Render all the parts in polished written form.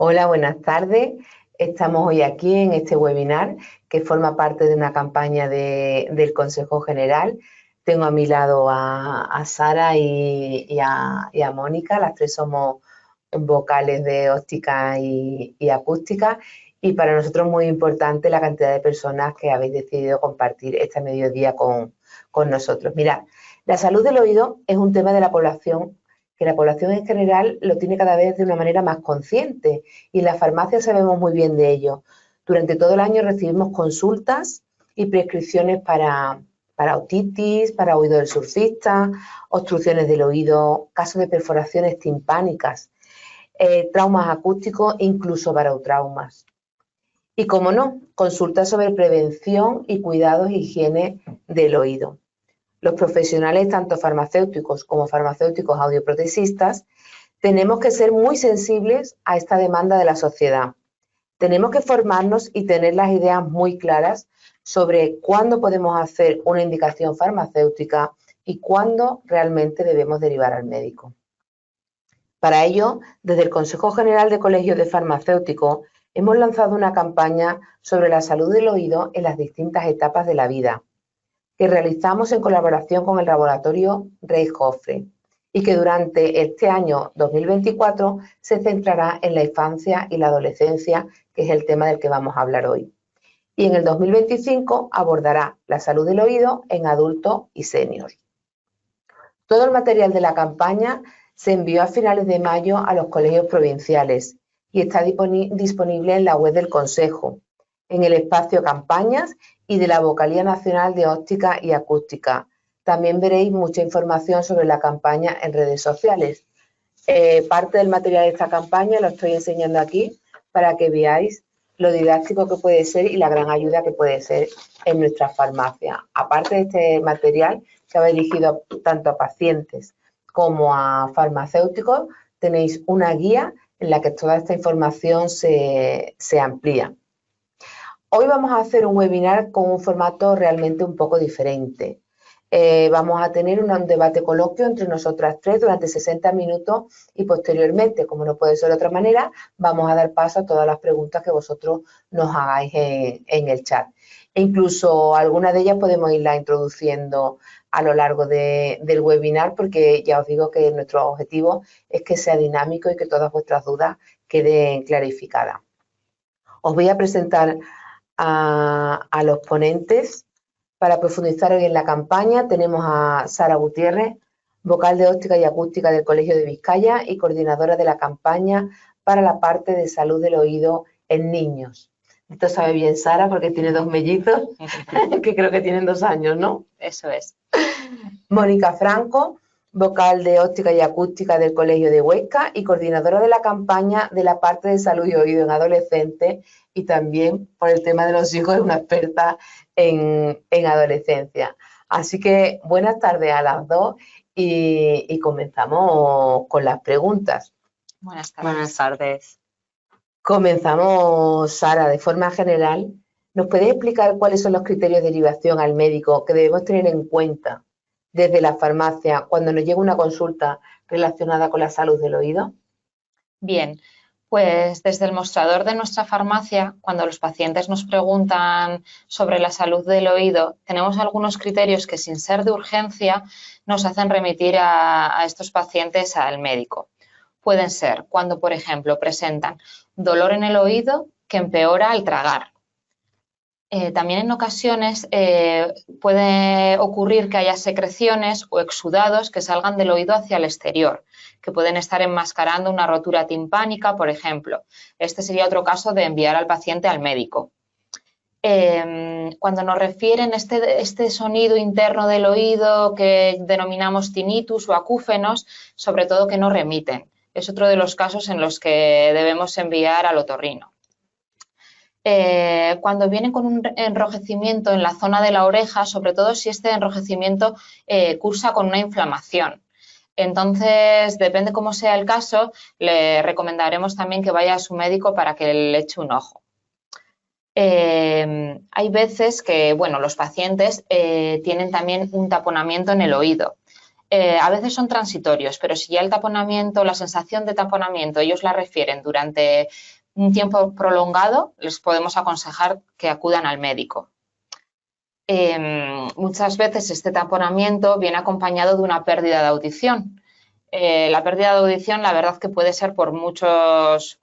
Hola, buenas tardes. Estamos hoy aquí en este webinar que forma parte de una campaña del Consejo General. Tengo a mi lado a Sara y a Mónica, las tres somos vocales de óptica y acústica, y para nosotros es muy importante la cantidad de personas que habéis decidido compartir este mediodía con nosotros. Mirad, la salud del oído es un tema de la población que la población en general lo tiene cada vez de una manera más consciente, y en la farmacia sabemos muy bien de ello. Durante todo el año recibimos consultas y prescripciones para otitis, para oído del surfista, obstrucciones del oído, casos de perforaciones timpánicas, traumas acústicos, incluso barotraumas. Y, como no, consultas sobre prevención y cuidados e higiene del oído. Los profesionales, tanto farmacéuticos como farmacéuticos audioprotesistas, tenemos que ser muy sensibles a esta demanda de la sociedad. Tenemos que formarnos y tener las ideas muy claras sobre cuándo podemos hacer una indicación farmacéutica y cuándo realmente debemos derivar al médico. Para ello, desde el Consejo General de Colegios de Farmacéuticos hemos lanzado una campaña sobre la salud del oído en las distintas etapas de la vida, que realizamos en colaboración con el laboratorio Rey Jofre, y que durante este año 2024 se centrará en la infancia y la adolescencia, que es el tema del que vamos a hablar hoy. Y en el 2025 abordará la salud del oído en adultos y seniors. Todo el material de la campaña se envió a finales de mayo a los colegios provinciales y está disponible en la web del Consejo, en el espacio Campañas y de la Vocalía Nacional de Óptica y Acústica. También veréis mucha información sobre la campaña en redes sociales. Parte del material de esta campaña lo estoy enseñando aquí para que veáis lo didáctico que puede ser y la gran ayuda que puede ser en nuestra farmacia. Aparte de este material que va dirigido tanto a pacientes como a farmacéuticos, tenéis una guía en la que toda esta información se amplía. Hoy vamos a hacer un webinar con un formato realmente un poco diferente. Vamos a tener un debate coloquio entre nosotras tres durante 60 minutos y posteriormente, como no puede ser de otra manera, vamos a dar paso a todas las preguntas que vosotros nos hagáis en el chat. E incluso algunas de ellas podemos irlas introduciendo a lo largo del webinar, porque ya os digo que nuestro objetivo es que sea dinámico y que todas vuestras dudas queden clarificadas. Os voy a presentar a los ponentes. Para profundizar hoy en la campaña tenemos a Sara Gutiérrez, vocal de óptica y acústica del Colegio de Vizcaya y coordinadora de la campaña para la parte de salud del oído en niños. Esto sabe bien Sara porque tiene dos mellizos que creo que tienen 2 años, ¿no? Eso es. Mónica Franco, vocal de óptica y acústica del Colegio de Huesca y coordinadora de la campaña de la parte de salud y oído en adolescentes, y también por el tema de los hijos es una experta en adolescencia. Así que buenas tardes a las dos y comenzamos con las preguntas. Buenas tardes. Buenas tardes. Comenzamos, Sara, de forma general. ¿Nos puedes explicar cuáles son los criterios de derivación al médico que debemos tener en cuenta desde la farmacia cuando nos llega una consulta relacionada con la salud del oído? Bien, pues desde el mostrador de nuestra farmacia, cuando los pacientes nos preguntan sobre la salud del oído, tenemos algunos criterios que, sin ser de urgencia, nos hacen remitir a estos pacientes al médico. Pueden ser cuando, por ejemplo, presentan dolor en el oído que empeora al tragar. También en ocasiones puede ocurrir que haya secreciones o exudados que salgan del oído hacia el exterior, que pueden estar enmascarando una rotura timpánica, por ejemplo. Este sería otro caso de enviar al paciente al médico. Cuando nos refieren este sonido interno del oído que denominamos tinnitus o acúfenos, sobre todo que no remiten. Es otro de los casos en los que debemos enviar al otorrino. Cuando vienen con un enrojecimiento en la zona de la oreja, sobre todo si este enrojecimiento cursa con una inflamación. Entonces, depende cómo sea el caso, le recomendaremos también que vaya a su médico para que le eche un ojo. Hay veces que, bueno, los pacientes tienen también un taponamiento en el oído. a veces son transitorios, pero si ya el taponamiento, la sensación de taponamiento, ellos la refieren durante un tiempo prolongado, les podemos aconsejar que acudan al médico. Muchas veces este taponamiento viene acompañado de una pérdida de audición. La pérdida de audición, la verdad que puede ser por muchos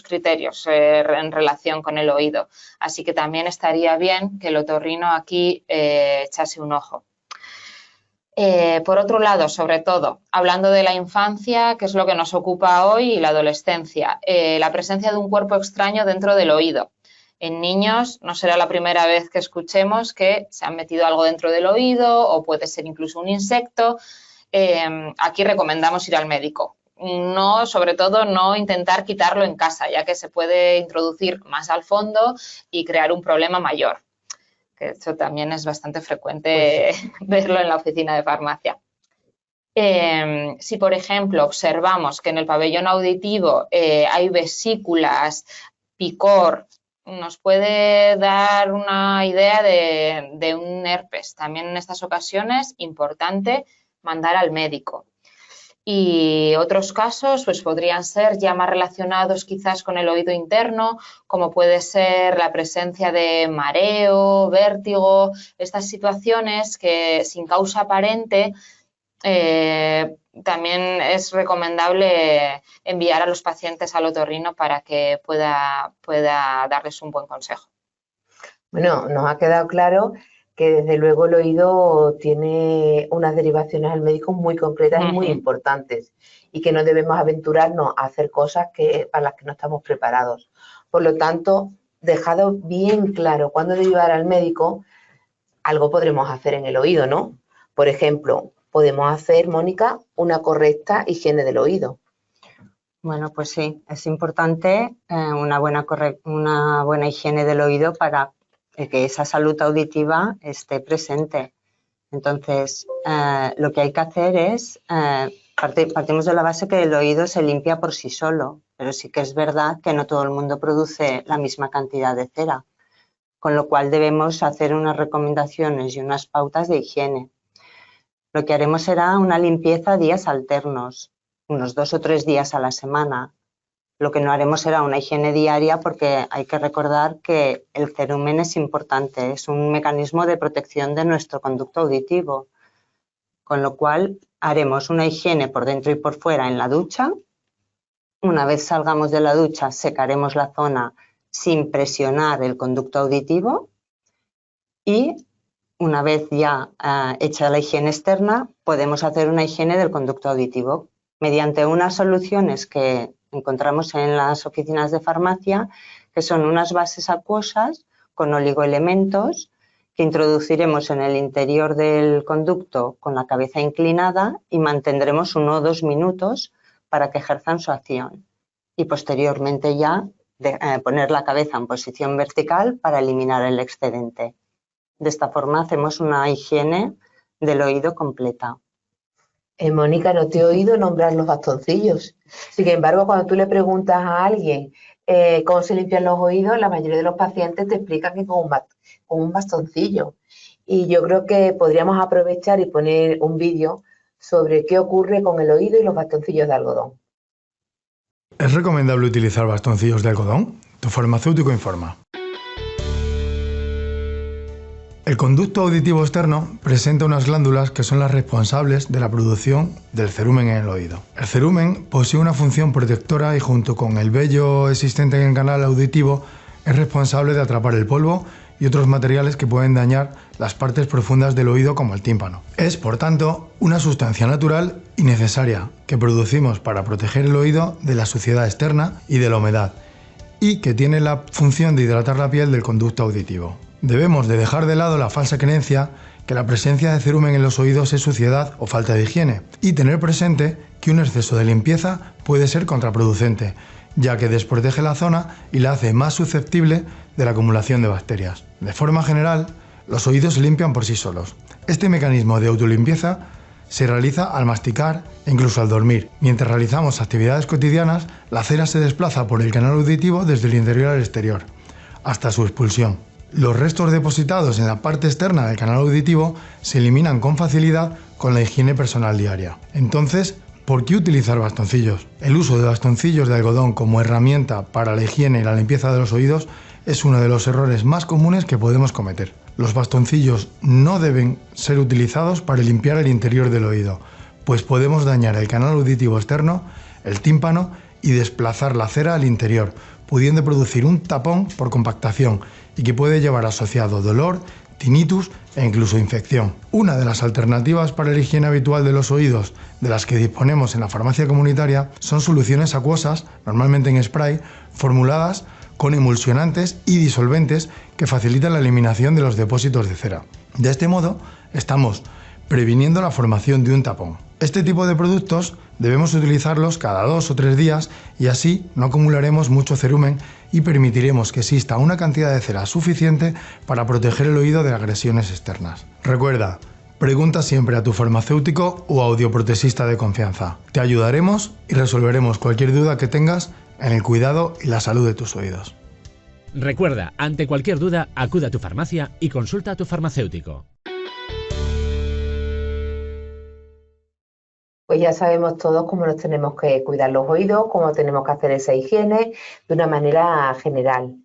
criterios en relación con el oído. Así que también estaría bien que el otorrino aquí echase un ojo. Por otro lado, sobre todo, hablando de la infancia, que es lo que nos ocupa hoy, y la adolescencia, la presencia de un cuerpo extraño dentro del oído. En niños no será la primera vez que escuchemos que se han metido algo dentro del oído o puede ser incluso un insecto. Aquí recomendamos ir al médico. No, sobre todo, no intentar quitarlo en casa, ya que se puede introducir más al fondo y crear un problema mayor. Que esto también es bastante frecuente verlo en la oficina de farmacia. Si, por ejemplo, observamos que en el pabellón auditivo hay vesículas, picor, nos puede dar una idea de un herpes. También en estas ocasiones, importante mandar al médico. Y otros casos pues podrían ser ya más relacionados quizás con el oído interno, como puede ser la presencia de mareo, vértigo, estas situaciones que sin causa aparente también es recomendable enviar a los pacientes al otorrino para que pueda darles un buen consejo. Bueno, nos ha quedado claro que desde luego el oído tiene unas derivaciones al médico muy concretas y muy importantes y que no debemos aventurarnos a hacer cosas para las que no estamos preparados. Por lo tanto, dejado bien claro cuándo llevar al médico, algo podremos hacer en el oído, ¿no? Por ejemplo, podemos hacer, Mónica, una correcta higiene del oído. Bueno, pues sí, es importante una buena higiene del oído para que esa salud auditiva esté presente. Entonces, lo que hay que hacer es, partimos de la base que el oído se limpia por sí solo, pero sí que es verdad que no todo el mundo produce la misma cantidad de cera, con lo cual debemos hacer unas recomendaciones y unas pautas de higiene. Lo que haremos será una limpieza a días alternos, unos 2 o 3 días a la semana. Lo que no haremos será una higiene diaria porque hay que recordar que el cerumen es importante, es un mecanismo de protección de nuestro conducto auditivo, con lo cual haremos una higiene por dentro y por fuera en la ducha. Una vez salgamos de la ducha secaremos la zona sin presionar el conducto auditivo y una vez ya hecha la higiene externa podemos hacer una higiene del conducto auditivo mediante unas soluciones que encontramos en las oficinas de farmacia, que son unas bases acuosas con oligoelementos que introduciremos en el interior del conducto con la cabeza inclinada y mantendremos 1 o 2 minutos para que ejerzan su acción. Y posteriormente ya poner la cabeza en posición vertical para eliminar el excedente. De esta forma hacemos una higiene del oído completa. Mónica, no te he oído nombrar los bastoncillos. Sin embargo, cuando tú le preguntas a alguien cómo se limpian los oídos, la mayoría de los pacientes te explican que con un bastoncillo. Y yo creo que podríamos aprovechar y poner un vídeo sobre qué ocurre con el oído y los bastoncillos de algodón. ¿Es recomendable utilizar bastoncillos de algodón? Tu farmacéutico informa. El conducto auditivo externo presenta unas glándulas que son las responsables de la producción del cerumen en el oído. El cerumen posee una función protectora y junto con el vello existente en el canal auditivo es responsable de atrapar el polvo y otros materiales que pueden dañar las partes profundas del oído como el tímpano. Es, por tanto, una sustancia natural y necesaria que producimos para proteger el oído de la suciedad externa y de la humedad y que tiene la función de hidratar la piel del conducto auditivo. Debemos de dejar de lado la falsa creencia que la presencia de cerumen en los oídos es suciedad o falta de higiene y tener presente que un exceso de limpieza puede ser contraproducente, ya que desprotege la zona y la hace más susceptible de la acumulación de bacterias. De forma general, los oídos se limpian por sí solos. Este mecanismo de autolimpieza se realiza al masticar e incluso al dormir. Mientras realizamos actividades cotidianas, la cera se desplaza por el canal auditivo desde el interior al exterior, hasta su expulsión. Los restos depositados en la parte externa del canal auditivo se eliminan con facilidad con la higiene personal diaria. Entonces, ¿por qué utilizar bastoncillos? El uso de bastoncillos de algodón como herramienta para la higiene y la limpieza de los oídos es uno de los errores más comunes que podemos cometer. Los bastoncillos no deben ser utilizados para limpiar el interior del oído, pues podemos dañar el canal auditivo externo, el tímpano y desplazar la cera al interior, pudiendo producir un tapón por compactación y que puede llevar asociado dolor, tinnitus e incluso infección. Una de las alternativas para la higiene habitual de los oídos de las que disponemos en la farmacia comunitaria son soluciones acuosas, normalmente en spray, formuladas con emulsionantes y disolventes que facilitan la eliminación de los depósitos de cera. De este modo, estamos previniendo la formación de un tapón. Este tipo de productos debemos utilizarlos cada 2 o 3 días y así no acumularemos mucho cerumen y permitiremos que exista una cantidad de cera suficiente para proteger el oído de agresiones externas. Recuerda, pregunta siempre a tu farmacéutico o audioprotesista de confianza. Te ayudaremos y resolveremos cualquier duda que tengas en el cuidado y la salud de tus oídos. Recuerda, ante cualquier duda, acude a tu farmacia y consulta a tu farmacéutico. Pues ya sabemos todos cómo nos tenemos que cuidar los oídos, cómo tenemos que hacer esa higiene de una manera general.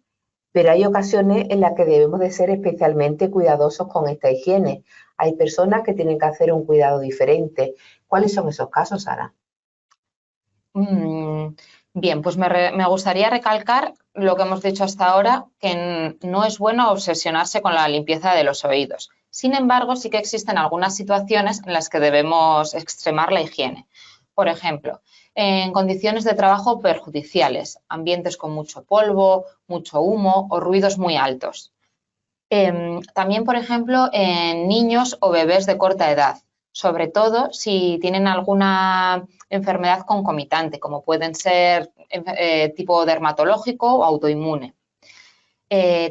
Pero hay ocasiones en las que debemos de ser especialmente cuidadosos con esta higiene. Hay personas que tienen que hacer un cuidado diferente. ¿Cuáles son esos casos, Sara? Bien, pues me gustaría recalcar lo que hemos dicho hasta ahora, que no es bueno obsesionarse con la limpieza de los oídos. Sin embargo, sí que existen algunas situaciones en las que debemos extremar la higiene. Por ejemplo, en condiciones de trabajo perjudiciales, ambientes con mucho polvo, mucho humo o ruidos muy altos. También, por ejemplo, en niños o bebés de corta edad, sobre todo si tienen alguna enfermedad concomitante, como pueden ser tipo dermatológico o autoinmune.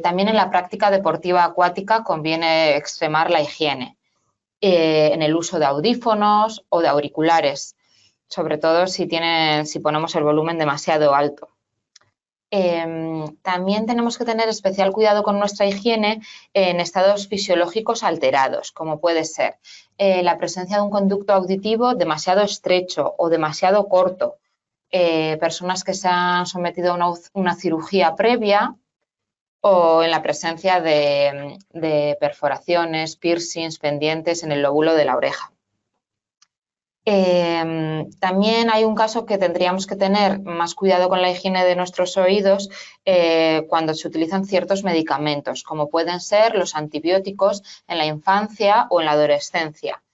También en la práctica deportiva acuática conviene extremar la higiene en el uso de audífonos o de auriculares, sobre todo si ponemos el volumen demasiado alto. También tenemos que tener especial cuidado con nuestra higiene en estados fisiológicos alterados, como puede ser la presencia de un conducto auditivo demasiado estrecho o demasiado corto, personas que se han sometido a una cirugía previa, o en la presencia de perforaciones, piercings, pendientes en el lóbulo de la oreja. También hay un caso que tendríamos que tener más cuidado con la higiene de nuestros oídos cuando se utilizan ciertos medicamentos, como pueden ser los antibióticos en la infancia o en la adolescencia,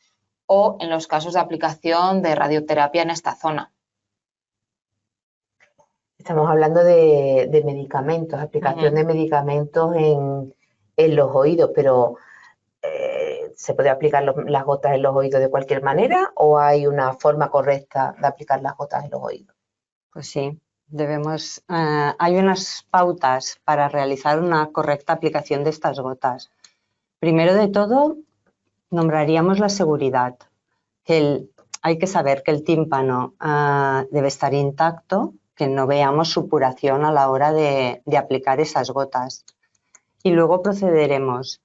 o en los casos de aplicación de radioterapia en esta zona. Estamos hablando de medicamentos, aplicación de medicamentos en los oídos, pero ¿se puede aplicar las gotas en los oídos de cualquier manera o hay una forma correcta de aplicar las gotas en los oídos? Pues sí, hay unas pautas para realizar una correcta aplicación de estas gotas. Primero de todo, nombraríamos la seguridad, hay que saber que el tímpano debe estar intacto, que no veamos supuración a la hora de aplicar esas gotas. Y luego procederemos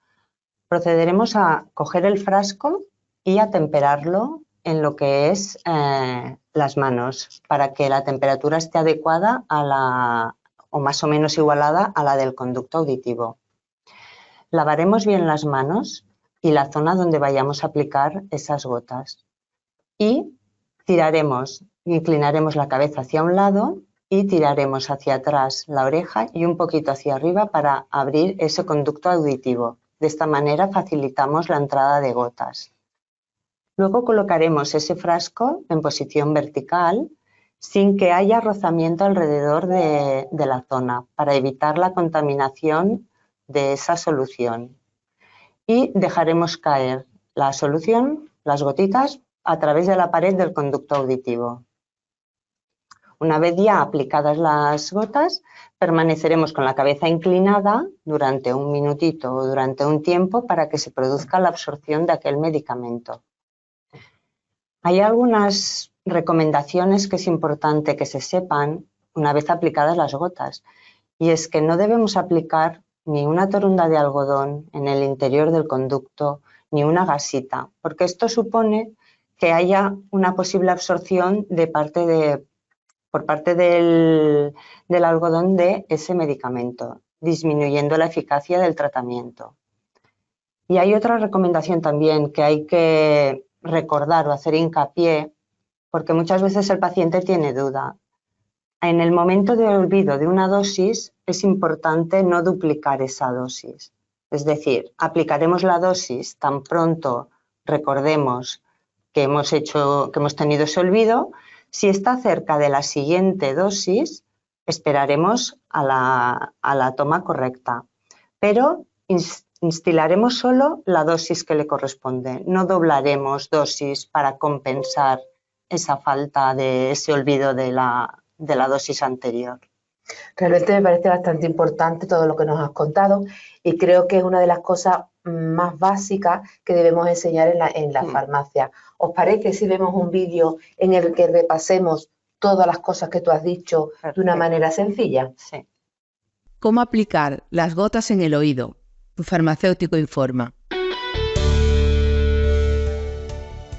a coger el frasco y a temperarlo en lo que es las manos, para que la temperatura esté adecuada o más o menos igualada a la del conducto auditivo. Lavaremos bien las manos y la zona donde vayamos a aplicar esas gotas. Y inclinaremos la cabeza hacia un lado y tiraremos hacia atrás la oreja y un poquito hacia arriba para abrir ese conducto auditivo. De esta manera facilitamos la entrada de gotas. Luego colocaremos ese frasco en posición vertical sin que haya rozamiento alrededor de la zona para evitar la contaminación de esa solución. Y dejaremos caer la solución, las gotitas, a través de la pared del conducto auditivo. Una vez ya aplicadas las gotas, permaneceremos con la cabeza inclinada durante un minutito o durante un tiempo para que se produzca la absorción de aquel medicamento. Hay algunas recomendaciones que es importante que se sepan una vez aplicadas las gotas, y es que no debemos aplicar ni una torunda de algodón en el interior del conducto, ni una gasita, porque esto supone que haya una posible absorción por parte del algodón de ese medicamento, disminuyendo la eficacia del tratamiento. Y hay otra recomendación también que hay que recordar o hacer hincapié, porque muchas veces el paciente tiene duda. En el momento de olvido de una dosis es importante no duplicar esa dosis. Es decir, aplicaremos la dosis tan pronto recordemos que hemos tenido ese olvido. Si está cerca de la siguiente dosis, esperaremos a la toma correcta, pero instilaremos solo la dosis que le corresponde, no doblaremos dosis para compensar esa falta de ese olvido de la dosis anterior. Realmente me parece bastante importante todo lo que nos has contado y creo que es una de las cosas más básicas que debemos enseñar en la farmacia. ¿Os parece si vemos un vídeo en el que repasemos todas las cosas que tú has dicho de una manera sencilla? Sí. ¿Cómo aplicar las gotas en el oído? Tu farmacéutico informa.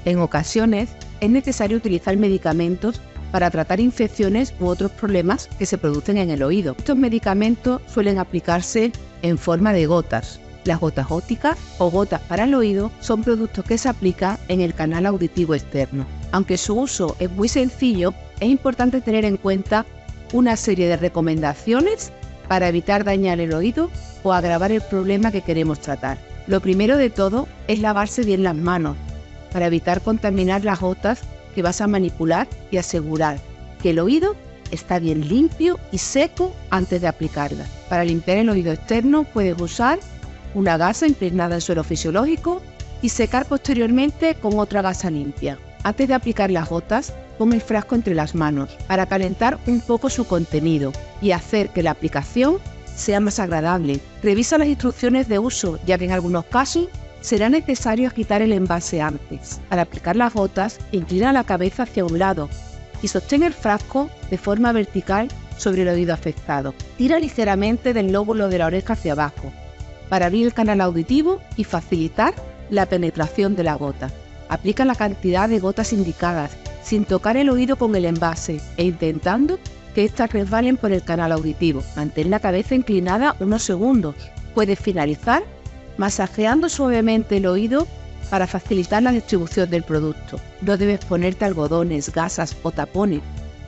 En ocasiones es necesario utilizar medicamentos para tratar infecciones u otros problemas que se producen en el oído. Estos medicamentos suelen aplicarse en forma de gotas. Las gotas ópticas o gotas para el oído son productos que se aplican en el canal auditivo externo. Aunque su uso es muy sencillo, es importante tener en cuenta una serie de recomendaciones para evitar dañar el oído o agravar el problema que queremos tratar. Lo primero de todo es lavarse bien las manos para evitar contaminar las gotas que vas a manipular y asegurar que el oído está bien limpio y seco antes de aplicarla. Para limpiar el oído externo puedes usar una gasa impregnada en suero fisiológico y secar posteriormente con otra gasa limpia. Antes de aplicar las gotas, pon el frasco entre las manos para calentar un poco su contenido y hacer que la aplicación sea más agradable. Revisa las instrucciones de uso, ya que en algunos casos será necesario agitar el envase antes. Al aplicar las gotas, inclina la cabeza hacia un lado y sostén el frasco de forma vertical sobre el oído afectado. Tira ligeramente del lóbulo de la oreja hacia abajo para abrir el canal auditivo y facilitar la penetración de la gota. Aplica la cantidad de gotas indicadas sin tocar el oído con el envase e intentando que éstas resbalen por el canal auditivo. Mantén la cabeza inclinada unos segundos. Puedes finalizar masajeando suavemente el oído para facilitar la distribución del producto. No debes ponerte algodones, gasas o tapones,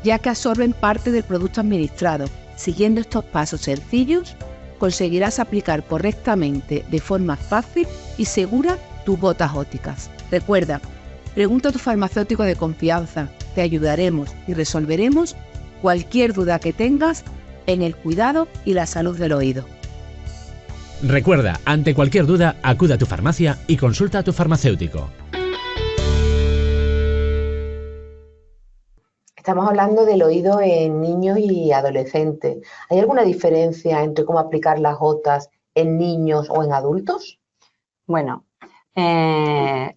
ya que absorben parte del producto administrado. Siguiendo estos pasos sencillos, conseguirás aplicar correctamente, de forma fácil y segura, tus gotas ópticas. Recuerda, pregunta a tu farmacéutico de confianza. Te ayudaremos y resolveremos cualquier duda que tengas en el cuidado y la salud del oído. Recuerda, ante cualquier duda, acude a tu farmacia y consulta a tu farmacéutico. Estamos hablando del oído en niños y adolescentes. ¿Hay alguna diferencia entre cómo aplicar las gotas en niños o en adultos? Bueno,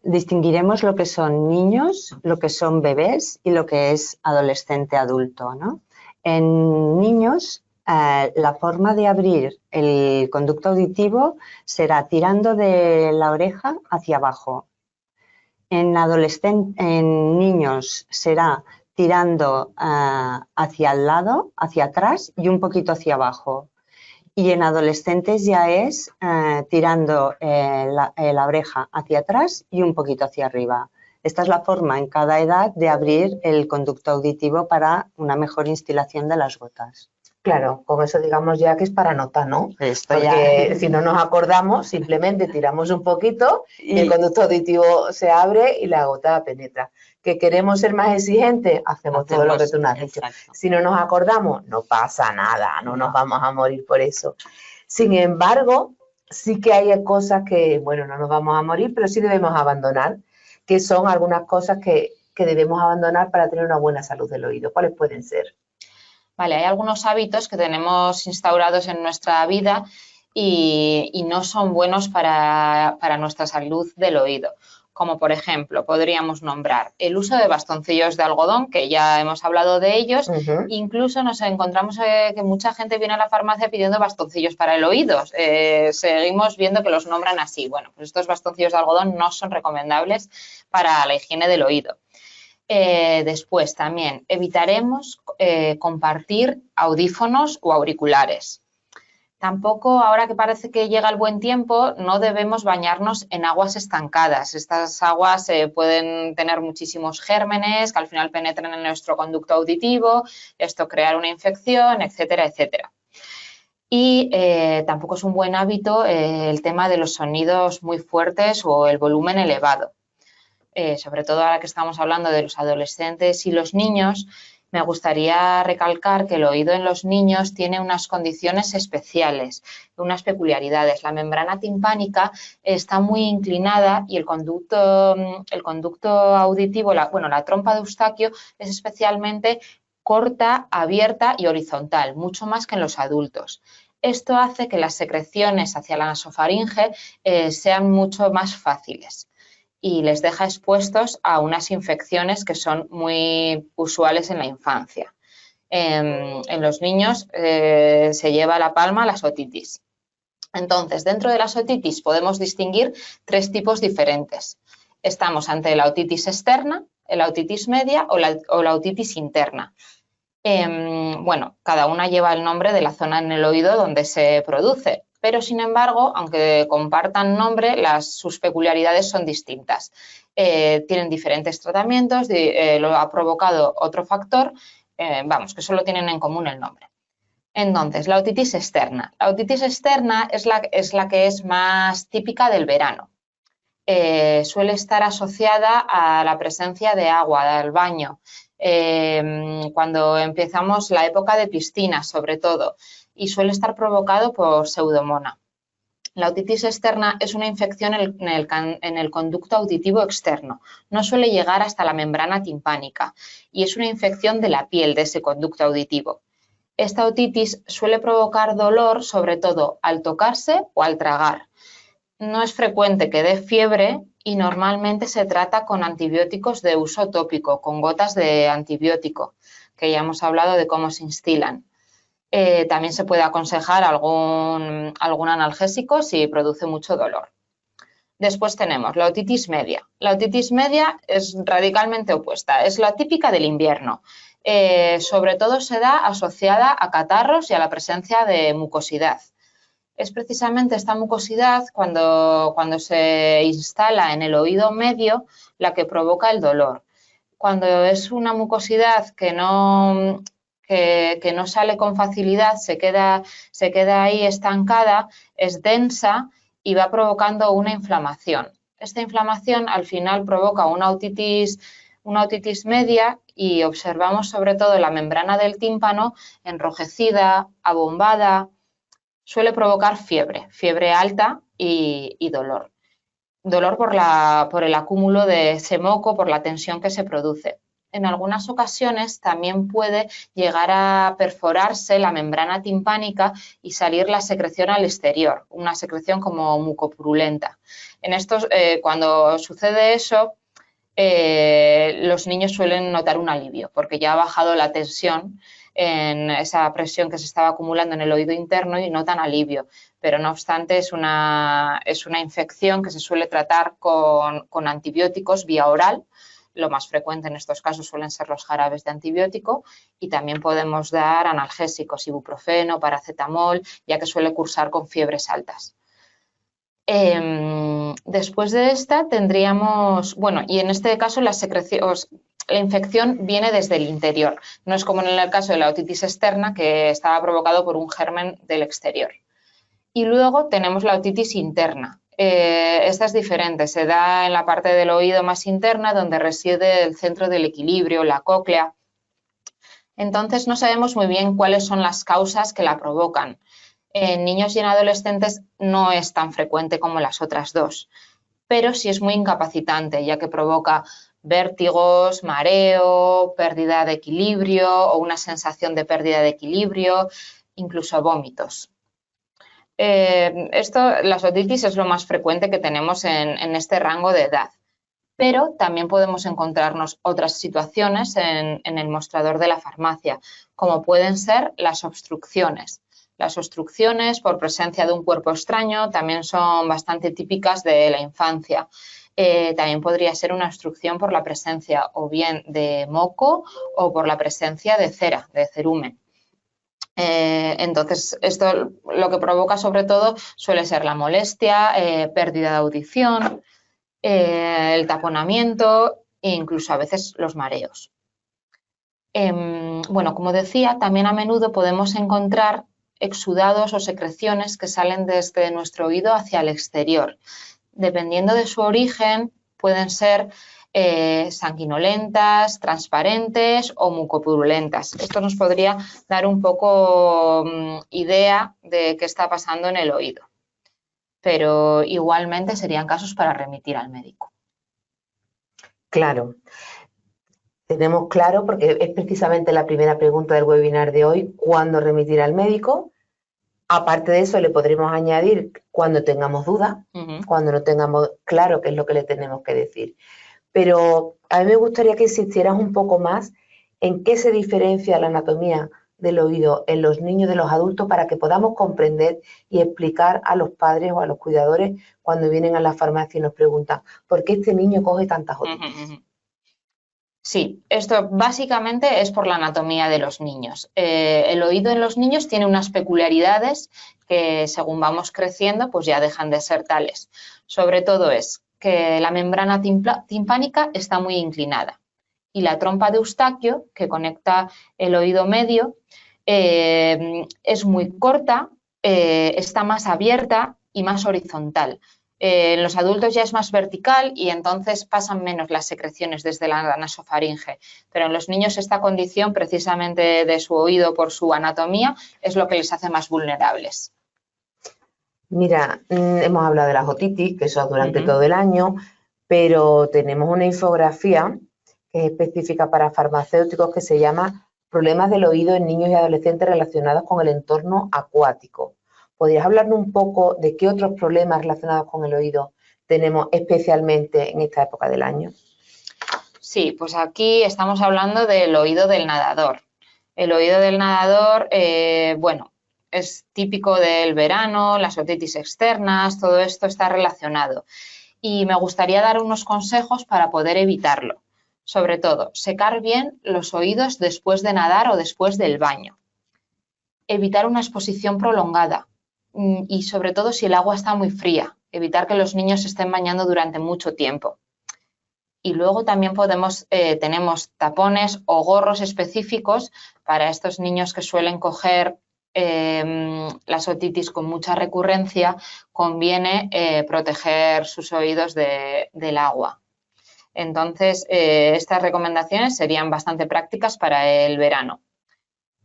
distinguiremos lo que son niños, lo que son bebés y lo que es adolescente adulto, ¿no? En niños, la forma de abrir el conducto auditivo será tirando de la oreja hacia abajo. En niños será tirando hacia el lado, hacia atrás y un poquito hacia abajo. Y en adolescentes ya es tirando la oreja hacia atrás y un poquito hacia arriba. Esta es la forma en cada edad de abrir el conducto auditivo para una mejor instilación de las gotas. Claro, con eso digamos ya que es para nota, ¿no? Esto Porque ya... si no nos acordamos, simplemente tiramos un poquito y el conducto auditivo se abre y la gota penetra. ¿Que queremos ser más exigentes? Hacemos todo lo que tú nos has dicho. Exacto. Si no nos acordamos, no pasa nada, no nos vamos a morir por eso. Sin embargo, sí que hay cosas que, bueno, no nos vamos a morir, pero sí debemos abandonar, que son algunas cosas que debemos abandonar para tener una buena salud del oído. ¿Cuáles pueden ser? Vale, hay algunos hábitos que tenemos instaurados en nuestra vida y no son buenos para nuestra salud del oído. como por ejemplo podríamos nombrar el uso de bastoncillos de algodón, que ya hemos hablado de ellos. Incluso nos encontramos que mucha gente viene a la farmacia pidiendo bastoncillos para el oído. Seguimos viendo que los nombran así. Bueno, pues estos bastoncillos de algodón no son recomendables para la higiene del oído. Después también evitaremos compartir audífonos o auriculares. Tampoco, ahora que parece que llega el buen tiempo, no debemos bañarnos en aguas estancadas. Estas aguas pueden tener muchísimos gérmenes que al final penetran en nuestro conducto auditivo, esto crear una infección, etcétera, etcétera. Y tampoco es un buen hábito el tema de los sonidos muy fuertes o el volumen elevado. Sobre todo ahora que estamos hablando de los adolescentes y los niños, me gustaría recalcar que el oído en los niños tiene unas condiciones especiales, unas peculiaridades. La membrana timpánica está muy inclinada y el conducto auditivo, la trompa de Eustaquio, es especialmente corta, abierta y horizontal, mucho más que en los adultos. Esto hace que las secreciones hacia la nasofaringe sean mucho más fáciles y les deja expuestos a unas infecciones que son muy usuales en la infancia. En los niños se lleva la palma las otitis. Entonces, dentro de las otitis podemos distinguir 3 tipos diferentes. Estamos ante la otitis externa, la otitis media o la otitis interna. Bueno, cada una lleva el nombre de la zona en el oído donde se produce, pero sin embargo, aunque compartan nombre, sus peculiaridades son distintas. Tienen diferentes tratamientos, lo ha provocado otro factor, que solo tienen en común el nombre. Entonces, la otitis externa. La otitis externa es la que es más típica del verano. Suele estar asociada a la presencia de agua, del baño, cuando empezamos la época de piscina, sobre todo, y suele estar provocado por Pseudomonas. La otitis externa es una infección en el conducto auditivo externo. No suele llegar hasta la membrana timpánica y es una infección de la piel de ese conducto auditivo. Esta otitis suele provocar dolor, sobre todo al tocarse o al tragar. No es frecuente que dé fiebre y normalmente se trata con antibióticos de uso tópico, con gotas de antibiótico, que ya hemos hablado de cómo se instilan. También se puede aconsejar algún analgésico si produce mucho dolor. Después tenemos la otitis media. La otitis media es radicalmente opuesta, es la típica del invierno. Sobre todo se da asociada a catarros y a la presencia de mucosidad. Es precisamente esta mucosidad cuando se instala en el oído medio la que provoca el dolor. Cuando es una mucosidad que no sale con facilidad, se queda ahí estancada, es densa y va provocando una inflamación. Esta inflamación al final provoca una otitis media y observamos sobre todo la membrana del tímpano enrojecida, abombada. Suele provocar fiebre alta y dolor. Dolor por el acúmulo de ese moco, por la tensión que se produce. En algunas ocasiones también puede llegar a perforarse la membrana timpánica y salir la secreción al exterior, una secreción como mucopurulenta. En estos, cuando sucede eso, los niños suelen notar un alivio porque ya ha bajado la tensión en esa presión que se estaba acumulando en el oído interno y notan alivio. Pero no obstante es una infección que se suele tratar con antibióticos vía oral. Lo más frecuente en estos casos suelen ser los jarabes de antibiótico y también podemos dar analgésicos, ibuprofeno, paracetamol, ya que suele cursar con fiebres altas. Después de esta tendríamos, y en este caso la infección viene desde el interior. No es como en el caso de la otitis externa, que estaba provocado por un germen del exterior. Y luego tenemos la otitis interna. Esta es diferente, se da en la parte del oído más interna donde reside el centro del equilibrio, la cóclea. Entonces no sabemos muy bien cuáles son las causas que la provocan. En niños y en adolescentes no es tan frecuente como las otras dos, pero sí es muy incapacitante ya que provoca vértigos, mareo, pérdida de equilibrio o una sensación de pérdida de equilibrio, incluso vómitos. Las otitis es lo más frecuente que tenemos en este rango de edad. Pero también podemos encontrarnos otras situaciones en el mostrador de la farmacia, como pueden ser las obstrucciones. Las obstrucciones por presencia de un cuerpo extraño también son bastante típicas de la infancia. También podría ser una obstrucción por la presencia o bien de moco o por la presencia de cera, de cerumen. Entonces, esto lo que provoca sobre todo suele ser la molestia, pérdida de audición, el taponamiento e incluso a veces los mareos. Bueno, como decía, también a menudo podemos encontrar exudados o secreciones que salen desde nuestro oído hacia el exterior. Dependiendo de su origen, pueden ser sanguinolentas, transparentes o mucopurulentas. Esto nos podría dar un poco idea de qué está pasando en el oído, pero igualmente serían casos para remitir al médico. Claro. Tenemos claro, porque es precisamente la primera pregunta del webinar de hoy, ¿cuándo remitir al médico? Aparte de eso, le podremos añadir cuando tengamos dudas, cuando no tengamos claro qué es lo que le tenemos que decir. Pero a mí me gustaría que insistieras un poco más en qué se diferencia la anatomía del oído en los niños y de los adultos para que podamos comprender y explicar a los padres o a los cuidadores cuando vienen a la farmacia y nos preguntan ¿por qué este niño coge tantas otitis? Sí, esto básicamente es por la anatomía de los niños. El oído en los niños tiene unas peculiaridades que según vamos creciendo pues ya dejan de ser tales. Sobre todo es que la membrana timpánica está muy inclinada y la trompa de Eustaquio, que conecta el oído medio, es muy corta, está más abierta y más horizontal. En los adultos ya es más vertical y entonces pasan menos las secreciones desde la nasofaringe, pero en los niños esta condición precisamente de su oído por su anatomía es lo que les hace más vulnerables. Mira, hemos hablado de las otitis, que eso durante todo el año, pero tenemos una infografía que es específica para farmacéuticos que se llama Problemas del oído en niños y adolescentes relacionados con el entorno acuático. ¿Podrías hablarnos un poco de qué otros problemas relacionados con el oído tenemos especialmente en esta época del año? Sí, pues aquí estamos hablando del oído del nadador. El oído del nadador, bueno, es típico del verano, las otitis externas, todo esto está relacionado. Y me gustaría dar unos consejos para poder evitarlo. Sobre todo, secar bien los oídos después de nadar o después del baño. Evitar una exposición prolongada. Y sobre todo si el agua está muy fría, evitar que los niños se estén bañando durante mucho tiempo. Y luego también tenemos tapones o gorros específicos para estos niños que suelen coger las otitis con mucha recurrencia, conviene proteger sus oídos del agua. Entonces, estas recomendaciones serían bastante prácticas para el verano.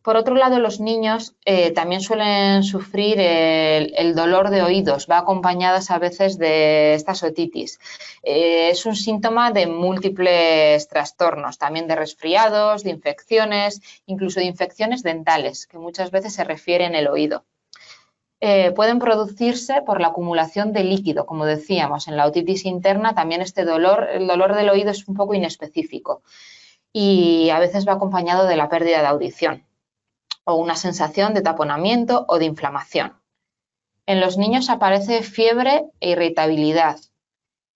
Por otro lado, los niños también suelen sufrir el dolor de oídos, va acompañadas a veces de estas otitis. Es un síntoma de múltiples trastornos, también de resfriados, de infecciones, incluso de infecciones dentales, que muchas veces se refieren al oído. Pueden producirse por la acumulación de líquido, como decíamos, en la otitis interna también el dolor del oído es un poco inespecífico y a veces va acompañado de la pérdida de audición o una sensación de taponamiento o de inflamación. En los niños aparece fiebre e irritabilidad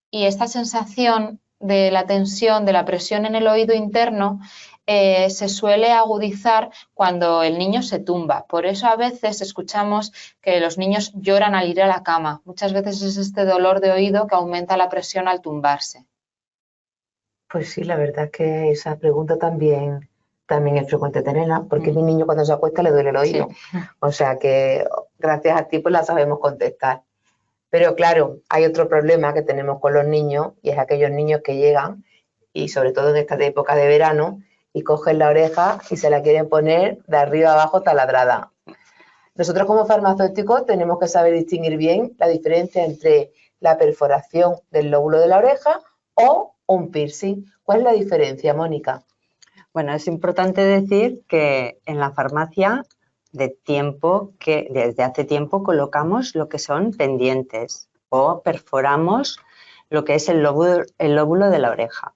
y esta sensación de la tensión, de la presión en el oído interno se suele agudizar cuando el niño se tumba. Por eso a veces escuchamos que los niños lloran al ir a la cama. Muchas veces es este dolor de oído que aumenta la presión al tumbarse. Pues sí, la verdad es que esa pregunta también es frecuente tenerla, porque mi niño cuando se acuesta le duele el oído. Sí. O sea que gracias a ti pues la sabemos contestar. Pero claro, hay otro problema que tenemos con los niños y es aquellos niños que llegan y sobre todo en esta época de verano y cogen la oreja y se la quieren poner de arriba abajo taladrada. Nosotros como farmacéuticos tenemos que saber distinguir bien la diferencia entre la perforación del lóbulo de la oreja o un piercing. ¿Cuál es la diferencia, Mónica? Bueno, es importante decir que en la farmacia desde hace tiempo colocamos lo que son pendientes o perforamos lo que es el lóbulo de la oreja.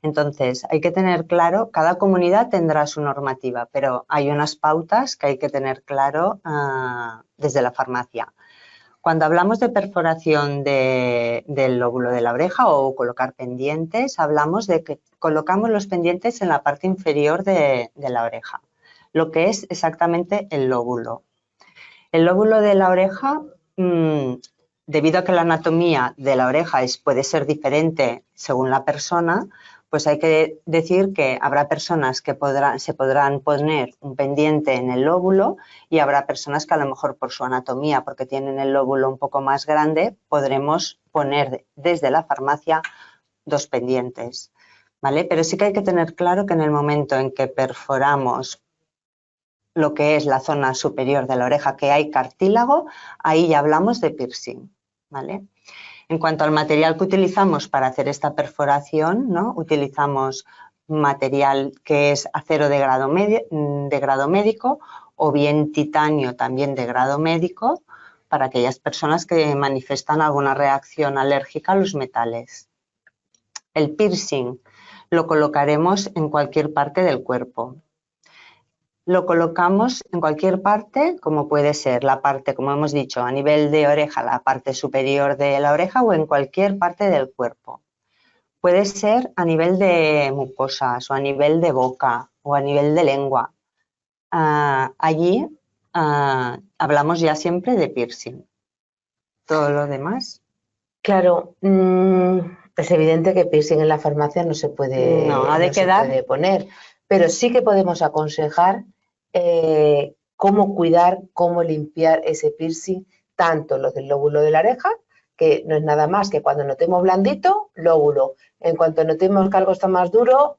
Entonces, hay que tener claro, cada comunidad tendrá su normativa, pero hay unas pautas que hay que tener claro desde la farmacia. Cuando hablamos de perforación del lóbulo de la oreja o colocar pendientes, hablamos de que colocamos los pendientes en la parte inferior de la oreja, lo que es exactamente el lóbulo. El lóbulo de la oreja, debido a que la anatomía de la oreja puede ser diferente según la persona, pues hay que decir que habrá personas que se podrán poner un pendiente en el lóbulo y habrá personas que a lo mejor por su anatomía, porque tienen el lóbulo un poco más grande, podremos poner desde la farmacia 2 pendientes, ¿vale? Pero sí que hay que tener claro que en el momento en que perforamos lo que es la zona superior de la oreja, que hay cartílago, ahí ya hablamos de piercing, ¿vale? En cuanto al material que utilizamos para hacer esta perforación, ¿no? Utilizamos material que es acero de grado médico o bien titanio también de grado médico para aquellas personas que manifiestan alguna reacción alérgica a los metales. El piercing lo colocaremos en cualquier parte del cuerpo. Lo colocamos en cualquier parte, como puede ser la parte, como hemos dicho, a nivel de oreja, la parte superior de la oreja o en cualquier parte del cuerpo. Puede ser a nivel de mucosas o a nivel de boca o a nivel de lengua. Allí hablamos ya siempre de piercing. Todo lo demás. Claro, es evidente que piercing en la farmacia no se puede, se puede poner, pero sí que podemos aconsejar cómo cuidar, cómo limpiar ese piercing, tanto los del lóbulo de la oreja, que no es nada más que cuando notemos blandito, lóbulo. En cuanto notemos que algo está más duro,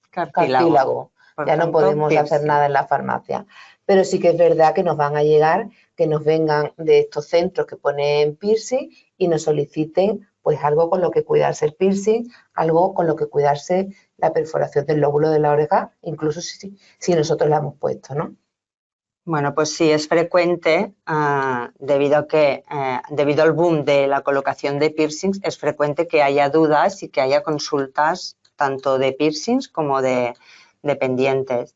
cartílago. Ya no podemos hacer nada en la farmacia. Pero sí que es verdad que nos van a llegar, que nos vengan de estos centros que ponen piercing y nos soliciten pues algo con lo que cuidarse el piercing, algo con lo que cuidarse la perforación del lóbulo de la oreja, incluso si nosotros la hemos puesto, ¿no? Bueno, pues sí, es frecuente, debido al boom de la colocación de piercings, es frecuente que haya dudas y que haya consultas tanto de piercings como de pendientes.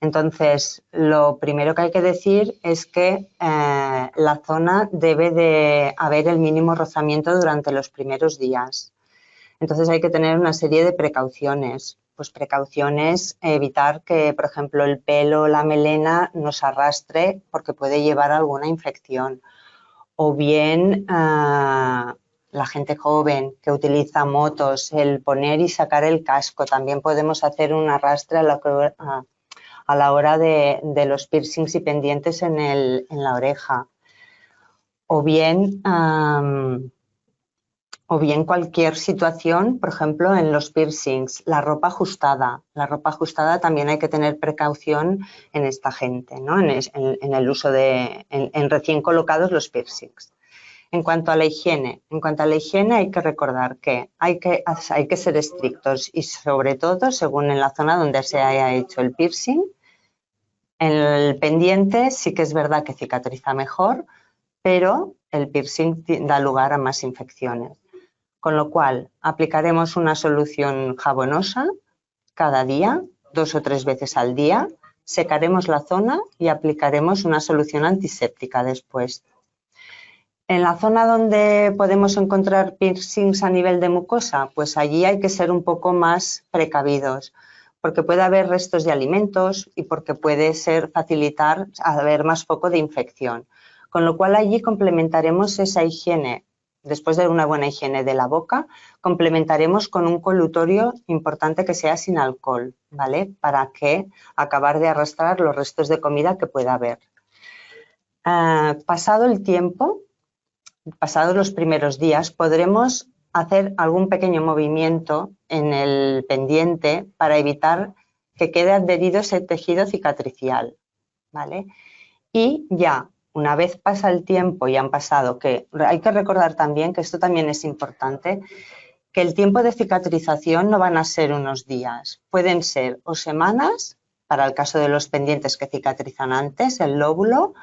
Entonces, lo primero que hay que decir es que la zona debe de haber el mínimo rozamiento durante los primeros días. Entonces, hay que tener una serie de precauciones. Pues precauciones, evitar que, por ejemplo, el pelo o la melena nos arrastre porque puede llevar a alguna infección. O bien la gente joven que utiliza motos, el poner y sacar el casco. También podemos hacer un arrastre a la hora de los piercings y pendientes en la oreja. O bien cualquier situación, por ejemplo, en los piercings, la ropa ajustada. La ropa ajustada también hay que tener precaución en esta gente, ¿no? En el uso en recién colocados los piercings. En cuanto a la higiene hay que recordar que hay que ser estrictos y sobre todo según en la zona donde se haya hecho el piercing. En el pendiente sí que es verdad que cicatriza mejor, pero el piercing da lugar a más infecciones. Con lo cual, aplicaremos una solución jabonosa cada día, 2 o 3 veces al día, secaremos la zona y aplicaremos una solución antiséptica después. En la zona donde podemos encontrar piercings a nivel de mucosa, pues allí hay que ser un poco más precavidos, porque puede haber restos de alimentos y porque puede facilitar haber más foco de infección. Con lo cual allí complementaremos esa higiene. Después de una buena higiene de la boca, complementaremos con un colutorio importante que sea sin alcohol, ¿vale? Para que acabar de arrastrar los restos de comida que pueda haber. Pasado el tiempo, pasados los primeros días, podremos hacer algún pequeño movimiento en el pendiente para evitar que quede adherido ese tejido cicatricial, ¿vale? Y ya, una vez pasa el tiempo y han pasado, que hay que recordar también que esto también es importante, que el tiempo de cicatrización no van a ser unos días, pueden ser o semanas, para el caso de los pendientes que cicatrizan antes, el lóbulo,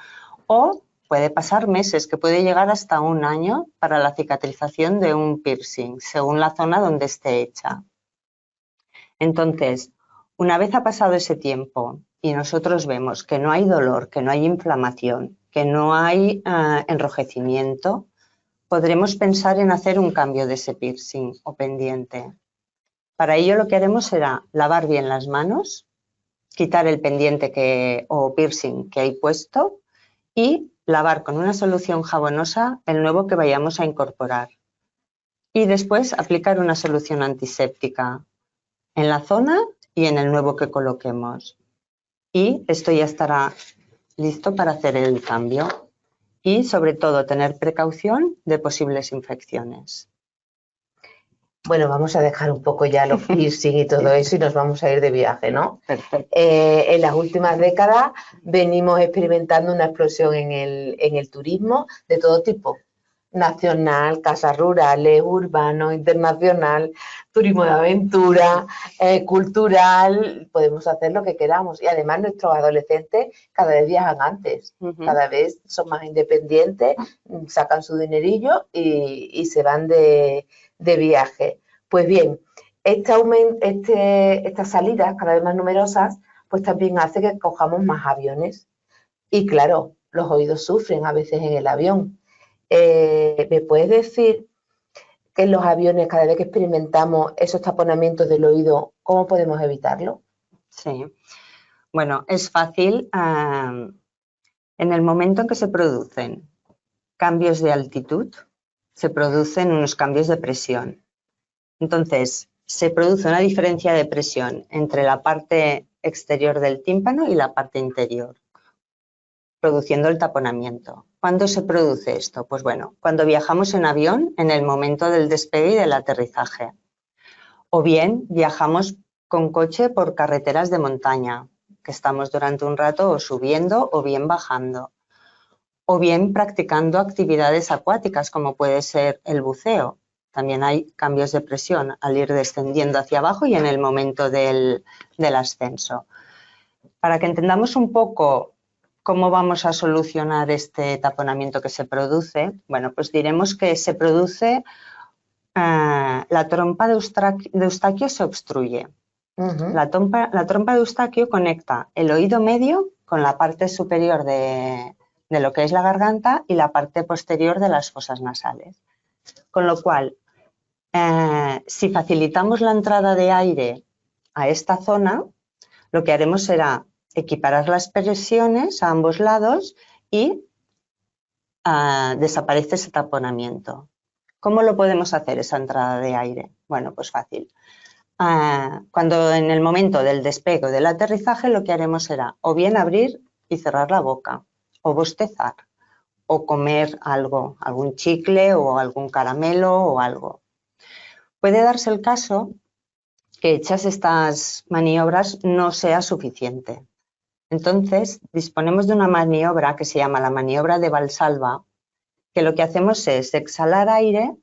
o puede pasar meses, que puede llegar hasta un año para la cicatrización de un piercing, según la zona donde esté hecha. Entonces, una vez ha pasado ese tiempo y nosotros vemos que no hay dolor, que no hay inflamación, que no hay enrojecimiento, podremos pensar en hacer un cambio de ese piercing o pendiente. Para ello lo que haremos será lavar bien las manos, quitar el pendiente o piercing que hay puesto y lavar con una solución jabonosa el nuevo que vayamos a incorporar. Y después aplicar una solución antiséptica en la zona y en el nuevo que coloquemos. Y esto ya estará listo para hacer el cambio. Y sobre todo tener precaución de posibles infecciones. Bueno, vamos a dejar un poco ya los piercing y todo eso y nos vamos a ir de viaje, ¿no? Perfecto. En las últimas décadas venimos experimentando una explosión en el turismo de todo tipo. Nacional, casas rurales, urbano, internacional, turismo de aventura, cultural, podemos hacer lo que queramos. Y además nuestros adolescentes cada vez viajan antes, cada vez son más independientes, sacan su dinerillo y se van de viaje. Pues bien, estas salidas cada vez más numerosas, pues también hace que cojamos más aviones. Y claro, los oídos sufren a veces en el avión. ¿Me puedes decir que en los aviones, cada vez que experimentamos esos taponamientos del oído, cómo podemos evitarlo? Sí, bueno, es fácil. En el momento en que se producen cambios de altitud, se producen unos cambios de presión. Entonces, se produce una diferencia de presión entre la parte exterior del tímpano y la parte interior, produciendo el taponamiento. ¿Cuándo se produce esto? Pues bueno, cuando viajamos en avión en el momento del despegue y del aterrizaje. O bien viajamos con coche por carreteras de montaña, que estamos durante un rato o subiendo o bien bajando. O bien practicando actividades acuáticas como puede ser el buceo. También hay cambios de presión al ir descendiendo hacia abajo y en el momento del ascenso. Para que entendamos un poco ¿cómo vamos a solucionar este taponamiento que se produce? Bueno, pues diremos que se produce, la trompa de Eustaquio se obstruye. La trompa de Eustaquio conecta el oído medio con la parte superior de lo que es la garganta y la parte posterior de las fosas nasales. Con lo cual, si facilitamos la entrada de aire a esta zona, lo que haremos será equiparar las presiones a ambos lados y desaparece ese taponamiento. ¿Cómo lo podemos hacer esa entrada de aire? Bueno, pues fácil. Cuando en el momento del despegue o del aterrizaje lo que haremos será o bien abrir y cerrar la boca, o bostezar, o comer algo, algún chicle o algún caramelo o algo. Puede darse el caso que hechas estas maniobras no sea suficiente. Entonces, disponemos de una maniobra que se llama la maniobra de Valsalva, que lo que hacemos es exhalar aire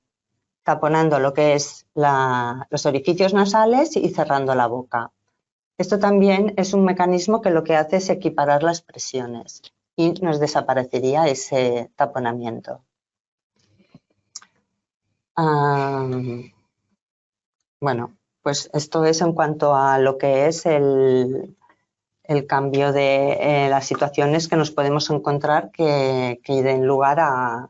taponando lo que es los orificios nasales y cerrando la boca. Esto también es un mecanismo que lo que hace es equiparar las presiones y nos desaparecería ese taponamiento. Bueno, pues esto es en cuanto a lo que es el cambio de las situaciones que nos podemos encontrar que den lugar a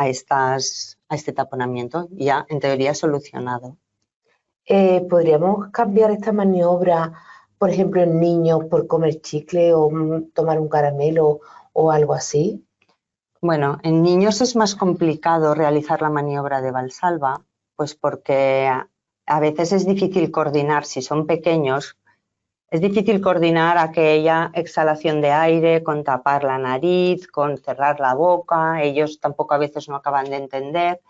este taponamiento, ya en teoría solucionado. ¿Podríamos cambiar esta maniobra, por ejemplo, en niños por comer chicle o tomar un caramelo o algo así? Bueno, en niños es más complicado realizar la maniobra de Valsalva, pues porque a veces es difícil coordinar, si son pequeños, es difícil coordinar aquella exhalación de aire con tapar la nariz, con cerrar la boca, ellos tampoco a veces no acaban de entender.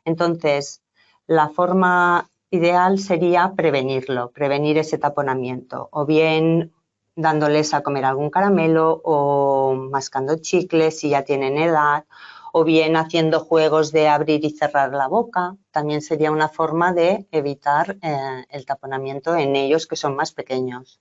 Entonces, la forma ideal sería prevenirlo, prevenir ese taponamiento, o bien dándoles a comer algún caramelo o mascando chicles si ya tienen edad, o bien haciendo juegos de abrir y cerrar la boca. También sería una forma de evitar el taponamiento en ellos que son más pequeños.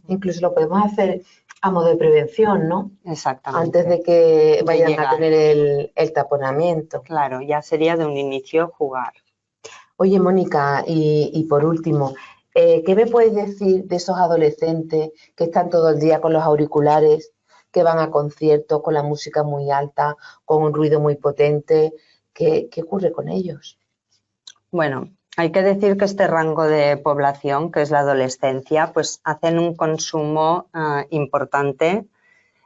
Incluso lo podemos hacer A modo de prevención, ¿no? Exactamente. Antes de que vayan llegar. a tener el taponamiento. Claro, ya sería de un inicio jugar. Oye, Mónica, y por último, ¿qué me puedes decir de esos adolescentes que están todo el día con los auriculares, que van a conciertos con la música muy alta, con un ruido muy potente? ¿Qué ocurre con ellos? Bueno, hay que decir que este rango de población, que es la adolescencia, pues hacen un consumo importante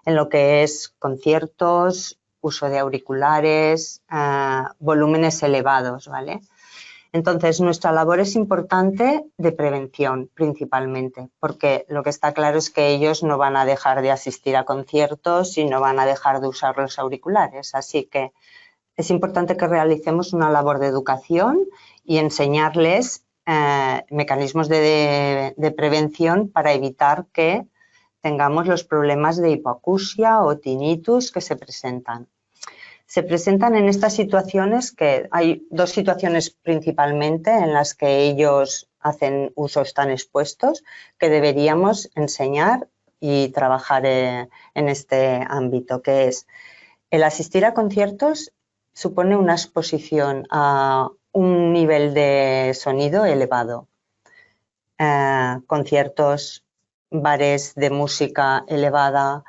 en lo que es conciertos, uso de auriculares, volúmenes elevados, ¿vale? Entonces, nuestra labor es importante de prevención principalmente, porque lo que está claro es que ellos no van a dejar de asistir a conciertos y no van a dejar de usar los auriculares. Así que es importante que realicemos una labor de educación y enseñarles mecanismos de prevención para evitar que tengamos los problemas de hipoacusia o tinnitus que se presentan. Se presentan en estas situaciones que hay dos situaciones principalmente en las que ellos hacen usos tan expuestos que deberíamos enseñar y trabajar en este ámbito, que es el asistir a conciertos supone una exposición a un nivel de sonido elevado. Conciertos, bares de música elevada,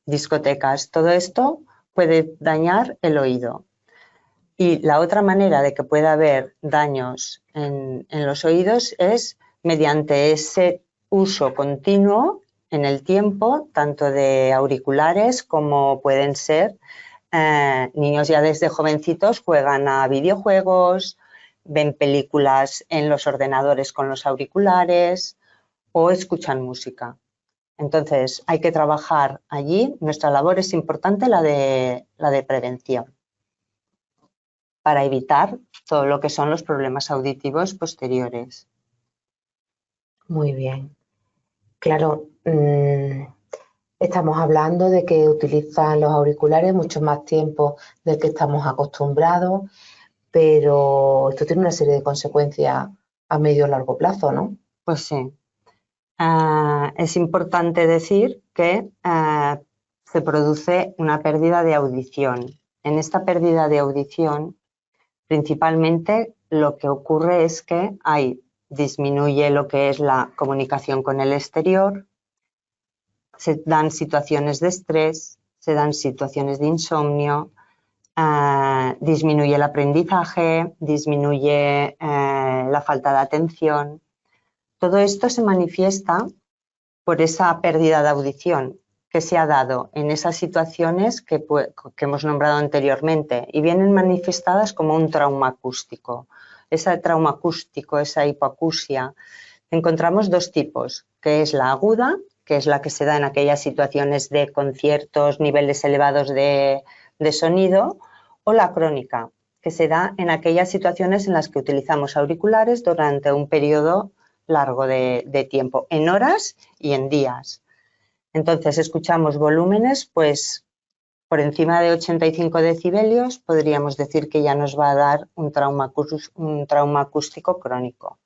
discotecas, todo esto puede dañar el oído. Y la otra manera de que pueda haber daños en los oídos es mediante ese uso continuo en el tiempo, tanto de auriculares como pueden ser niños ya desde jovencitos juegan a videojuegos, ven películas en los ordenadores con los auriculares o escuchan música. Entonces, hay que trabajar allí. Nuestra labor es importante, la de prevención, para evitar todo lo que son los problemas auditivos posteriores. Muy bien. Claro, estamos hablando de que utilizan los auriculares mucho más tiempo del que estamos acostumbrados, pero esto tiene una serie de consecuencias a medio o largo plazo, ¿no? Pues sí. Es importante decir que se produce una pérdida de audición. En esta pérdida de audición, principalmente lo que ocurre es que disminuye lo que es la comunicación con el exterior, se dan situaciones de estrés, se dan situaciones de insomnio, disminuye el aprendizaje, disminuye la falta de atención. Todo esto se manifiesta por esa pérdida de audición que se ha dado en esas situaciones que hemos nombrado anteriormente y vienen manifestadas como un trauma acústico. Ese trauma acústico, esa hipoacusia, encontramos dos tipos, que es la aguda, que es la que se da en aquellas situaciones de conciertos, niveles elevados de sonido, o la crónica, que se da en aquellas situaciones en las que utilizamos auriculares durante un periodo largo de tiempo, en horas y en días. Entonces, escuchamos volúmenes, pues, por encima de 85 decibelios, podríamos decir que ya nos va a dar un trauma acústico crónico.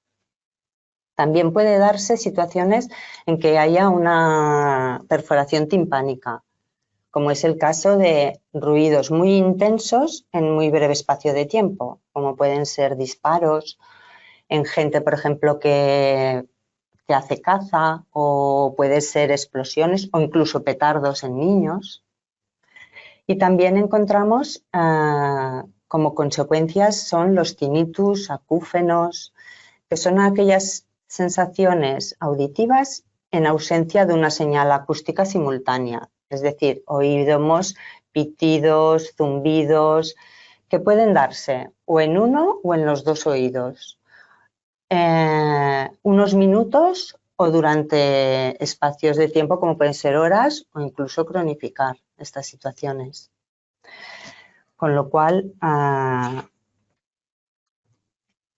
También puede darse situaciones en que haya una perforación timpánica, como es el caso de ruidos muy intensos en muy breve espacio de tiempo, como pueden ser disparos en gente, por ejemplo, que hace caza, o puede ser explosiones o incluso petardos en niños. Y también encontramos como consecuencias son los tinnitus, acúfenos, que son aquellas sensaciones auditivas en ausencia de una señal acústica simultánea. Es decir, oímos pitidos, zumbidos, que pueden darse o en uno o en los dos oídos. Unos minutos o durante espacios de tiempo como pueden ser horas o incluso cronificar estas situaciones. Con lo cual,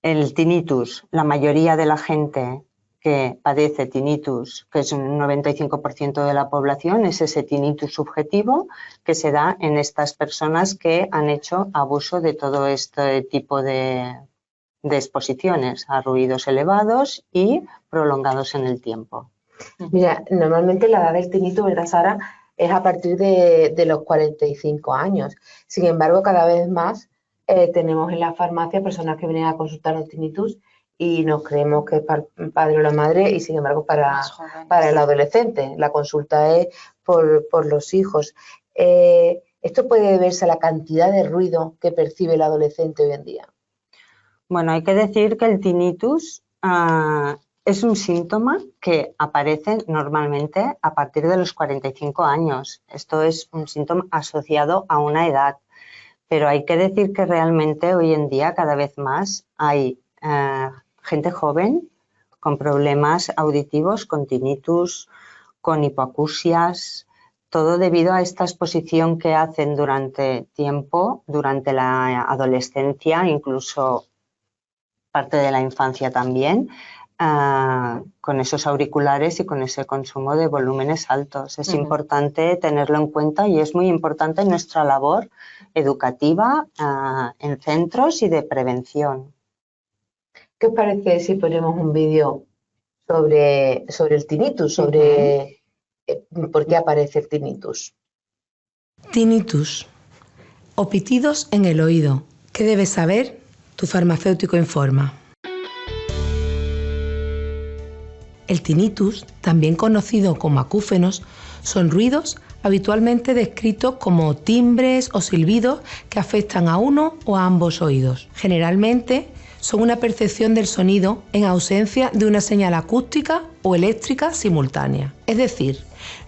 el tinnitus, la mayoría de la gente que padece tinnitus, que es un 95% de la población, es ese tinnitus subjetivo que se da en estas personas que han hecho abuso de todo este tipo de exposiciones a ruidos elevados y prolongados en el tiempo. Mira, normalmente la edad del tinnitus, ¿verdad, Sara? Es a partir de los 45 años. Sin embargo, cada vez más tenemos en la farmacia personas que vienen a consultarnos tinnitus y nos creemos que es para el padre o la madre y sin embargo para el adolescente. La consulta es por los hijos. ¿Esto puede deberse a la cantidad de ruido que percibe el adolescente hoy en día? Bueno, hay que decir que el tinnitus es un síntoma que aparece normalmente a partir de los 45 años. Esto es un síntoma asociado a una edad, pero hay que decir que realmente hoy en día cada vez más hay gente joven con problemas auditivos, con tinnitus, con hipoacusias, todo debido a esta exposición que hacen durante tiempo, durante la adolescencia, incluso parte de la infancia también, con esos auriculares y con ese consumo de volúmenes altos. Es importante tenerlo en cuenta y es muy importante nuestra labor educativa en centros y de prevención. ¿Qué os parece si ponemos un vídeo sobre el tinnitus, sobre por qué aparece el tinnitus? Tinnitus o pitidos en el oído. ¿Qué debes saber? Tu farmacéutico informa. El tinnitus, también conocido como acúfenos, son ruidos habitualmente descritos como timbres o silbidos que afectan a uno o a ambos oídos. Generalmente son una percepción del sonido en ausencia de una señal acústica o eléctrica simultánea. Es decir,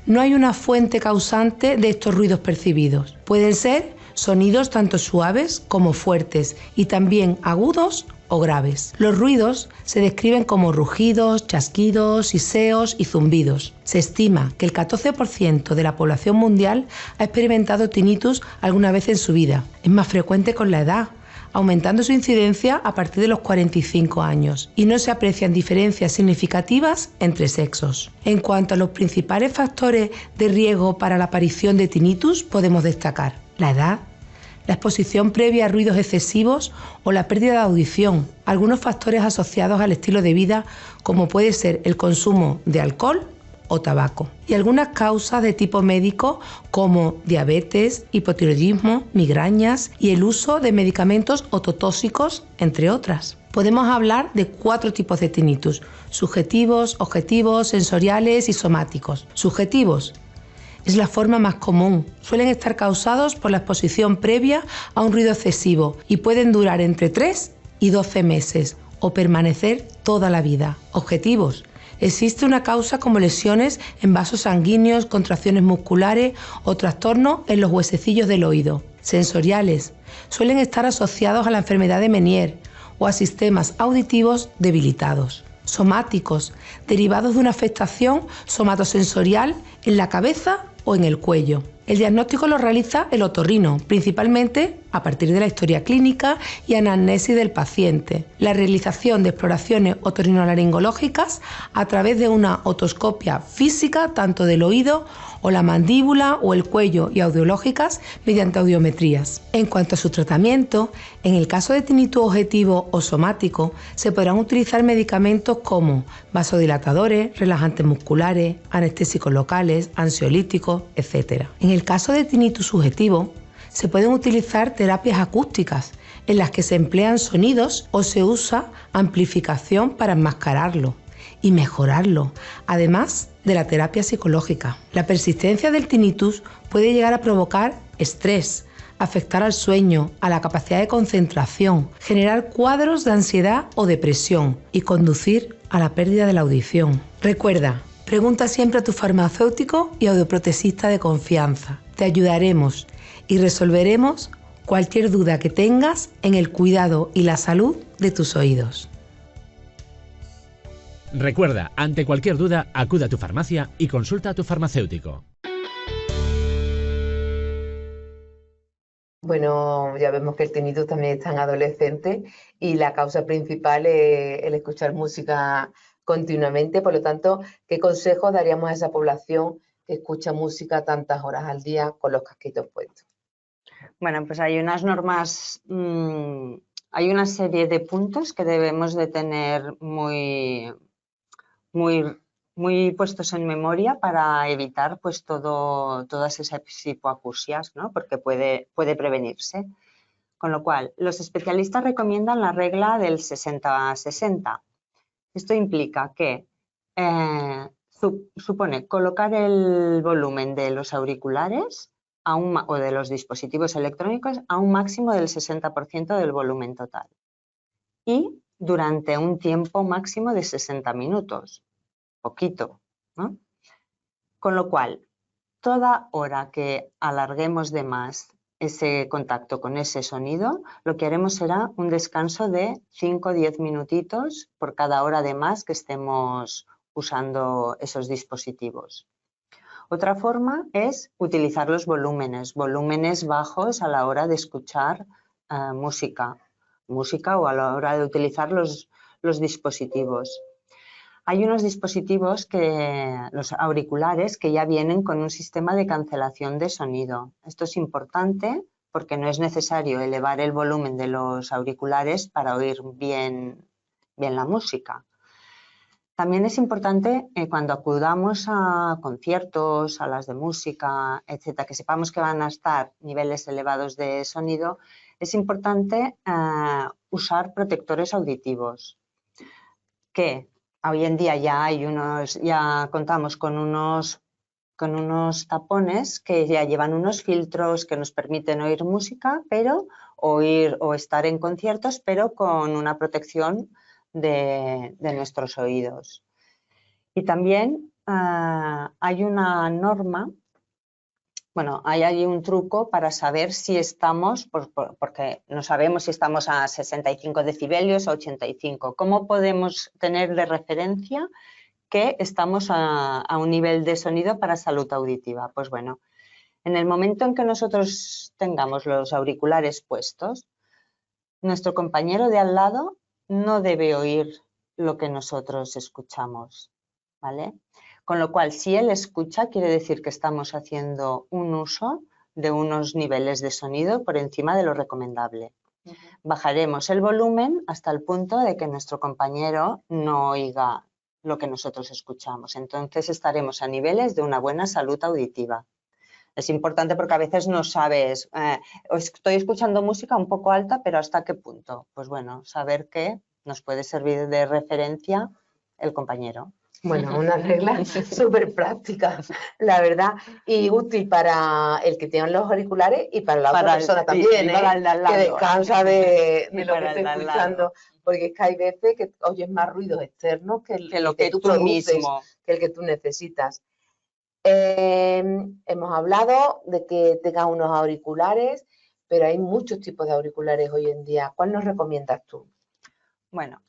no hay una fuente causante de estos ruidos percibidos. Pueden ser sonidos tanto suaves como fuertes y también agudos o graves. Los ruidos se describen como rugidos, chasquidos, siseos y zumbidos. Se estima que el 14% de la población mundial ha experimentado tinnitus alguna vez en su vida. Es más frecuente con la edad, aumentando su incidencia a partir de los 45 años, y no se aprecian diferencias significativas entre sexos. En cuanto a los principales factores de riesgo para la aparición de tinnitus, podemos destacar la edad, la exposición previa a ruidos excesivos o la pérdida de audición, algunos factores asociados al estilo de vida como puede ser el consumo de alcohol o tabaco, y algunas causas de tipo médico como diabetes, hipotiroidismo, migrañas y el uso de medicamentos ototóxicos, entre otras. Podemos hablar de 4 tipos de tinnitus: subjetivos, objetivos, sensoriales y somáticos. Subjetivos es la forma más común. Suelen estar causados por la exposición previa a un ruido excesivo y pueden durar entre 3 y 12 meses o permanecer toda la vida. Objetivos. Existe una causa como lesiones en vasos sanguíneos, contracciones musculares o trastornos en los huesecillos del oído. Sensoriales. Suelen estar asociados a la enfermedad de Meniere o a sistemas auditivos debilitados. Somáticos. Derivados de una afectación somatosensorial en la cabeza o en el cuello. El diagnóstico lo realiza el otorrino, principalmente a partir de la historia clínica y anamnesis del paciente. La realización de exploraciones otorrinolaringológicas a través de una otoscopia física tanto del oído o la mandíbula o el cuello y audiológicas mediante audiometrías. En cuanto a su tratamiento, en el caso de tinnitus objetivo o somático, se podrán utilizar medicamentos como vasodilatadores, relajantes musculares, anestésicos locales, ansiolíticos, etc. En el caso de tinnitus subjetivo, se pueden utilizar terapias acústicas en las que se emplean sonidos o se usa amplificación para enmascararlo y mejorarlo, además de la terapia psicológica. La persistencia del tinnitus puede llegar a provocar estrés, afectar al sueño, a la capacidad de concentración, generar cuadros de ansiedad o depresión y conducir a la pérdida de la audición. Recuerda, pregunta siempre a tu farmacéutico y audioprotesista de confianza. Te ayudaremos y resolveremos cualquier duda que tengas en el cuidado y la salud de tus oídos. Recuerda, ante cualquier duda, acude a tu farmacia y consulta a tu farmacéutico. Bueno, ya vemos que el tinnitus también está en adolescentes y la causa principal es el escuchar música continuamente. Por lo tanto, ¿qué consejos daríamos a esa población que escucha música tantas horas al día con los casquitos puestos? Bueno, pues hay unas normas, hay una serie de puntos que debemos de tener muy muy puestos en memoria para evitar pues todas esas hipoacusias, ¿no? Porque puede prevenirse. Con lo cual, los especialistas recomiendan la regla del 60-60. Esto implica que supone colocar el volumen de los auriculares o de los dispositivos electrónicos a un máximo del 60% del volumen total y durante un tiempo máximo de 60 minutos, poquito, ¿no? Con lo cual, toda hora que alarguemos de más ese contacto con ese sonido, lo que haremos será un descanso de 5 o 10 minutitos por cada hora de más que estemos usando esos dispositivos. Otra forma es utilizar los volúmenes bajos a la hora de escuchar música o a la hora de utilizar los dispositivos. Hay unos dispositivos, los auriculares, que ya vienen con un sistema de cancelación de sonido. Esto es importante porque no es necesario elevar el volumen de los auriculares para oír bien la música. También es importante cuando acudamos a conciertos, salas de música, etcétera, que sepamos que van a estar niveles elevados de sonido, es importante usar protectores auditivos, que hoy en día ya contamos con unos tapones que ya llevan unos filtros que nos permiten oír música, o estar en conciertos, pero con una protección de nuestros oídos. Y también hay una norma, hay un truco para saber si estamos, porque no sabemos si estamos a 65 decibelios o 85. ¿Cómo podemos tener de referencia que estamos a un nivel de sonido para salud auditiva? Pues bueno, en el momento en que nosotros tengamos los auriculares puestos, nuestro compañero de al lado no debe oír lo que nosotros escuchamos, ¿vale? Con lo cual, si él escucha, quiere decir que estamos haciendo un uso de unos niveles de sonido por encima de lo recomendable. Bajaremos el volumen hasta el punto de que nuestro compañero no oiga lo que nosotros escuchamos. Entonces estaremos a niveles de una buena salud auditiva. Es importante porque a veces no sabes, estoy escuchando música un poco alta, pero ¿hasta qué punto? Pues bueno, saber que nos puede servir de referencia el compañero. Bueno, una regla súper práctica, la verdad, y útil para el que tiene los auriculares y para la otra persona también, que descansa de lo que está escuchando, porque es que hay veces que oyes más ruidos externos que el que tú produces, mismo, que el que tú necesitas. Hemos hablado de que tengas unos auriculares, pero hay muchos tipos de auriculares hoy en día. ¿Cuál nos recomiendas tú? Bueno,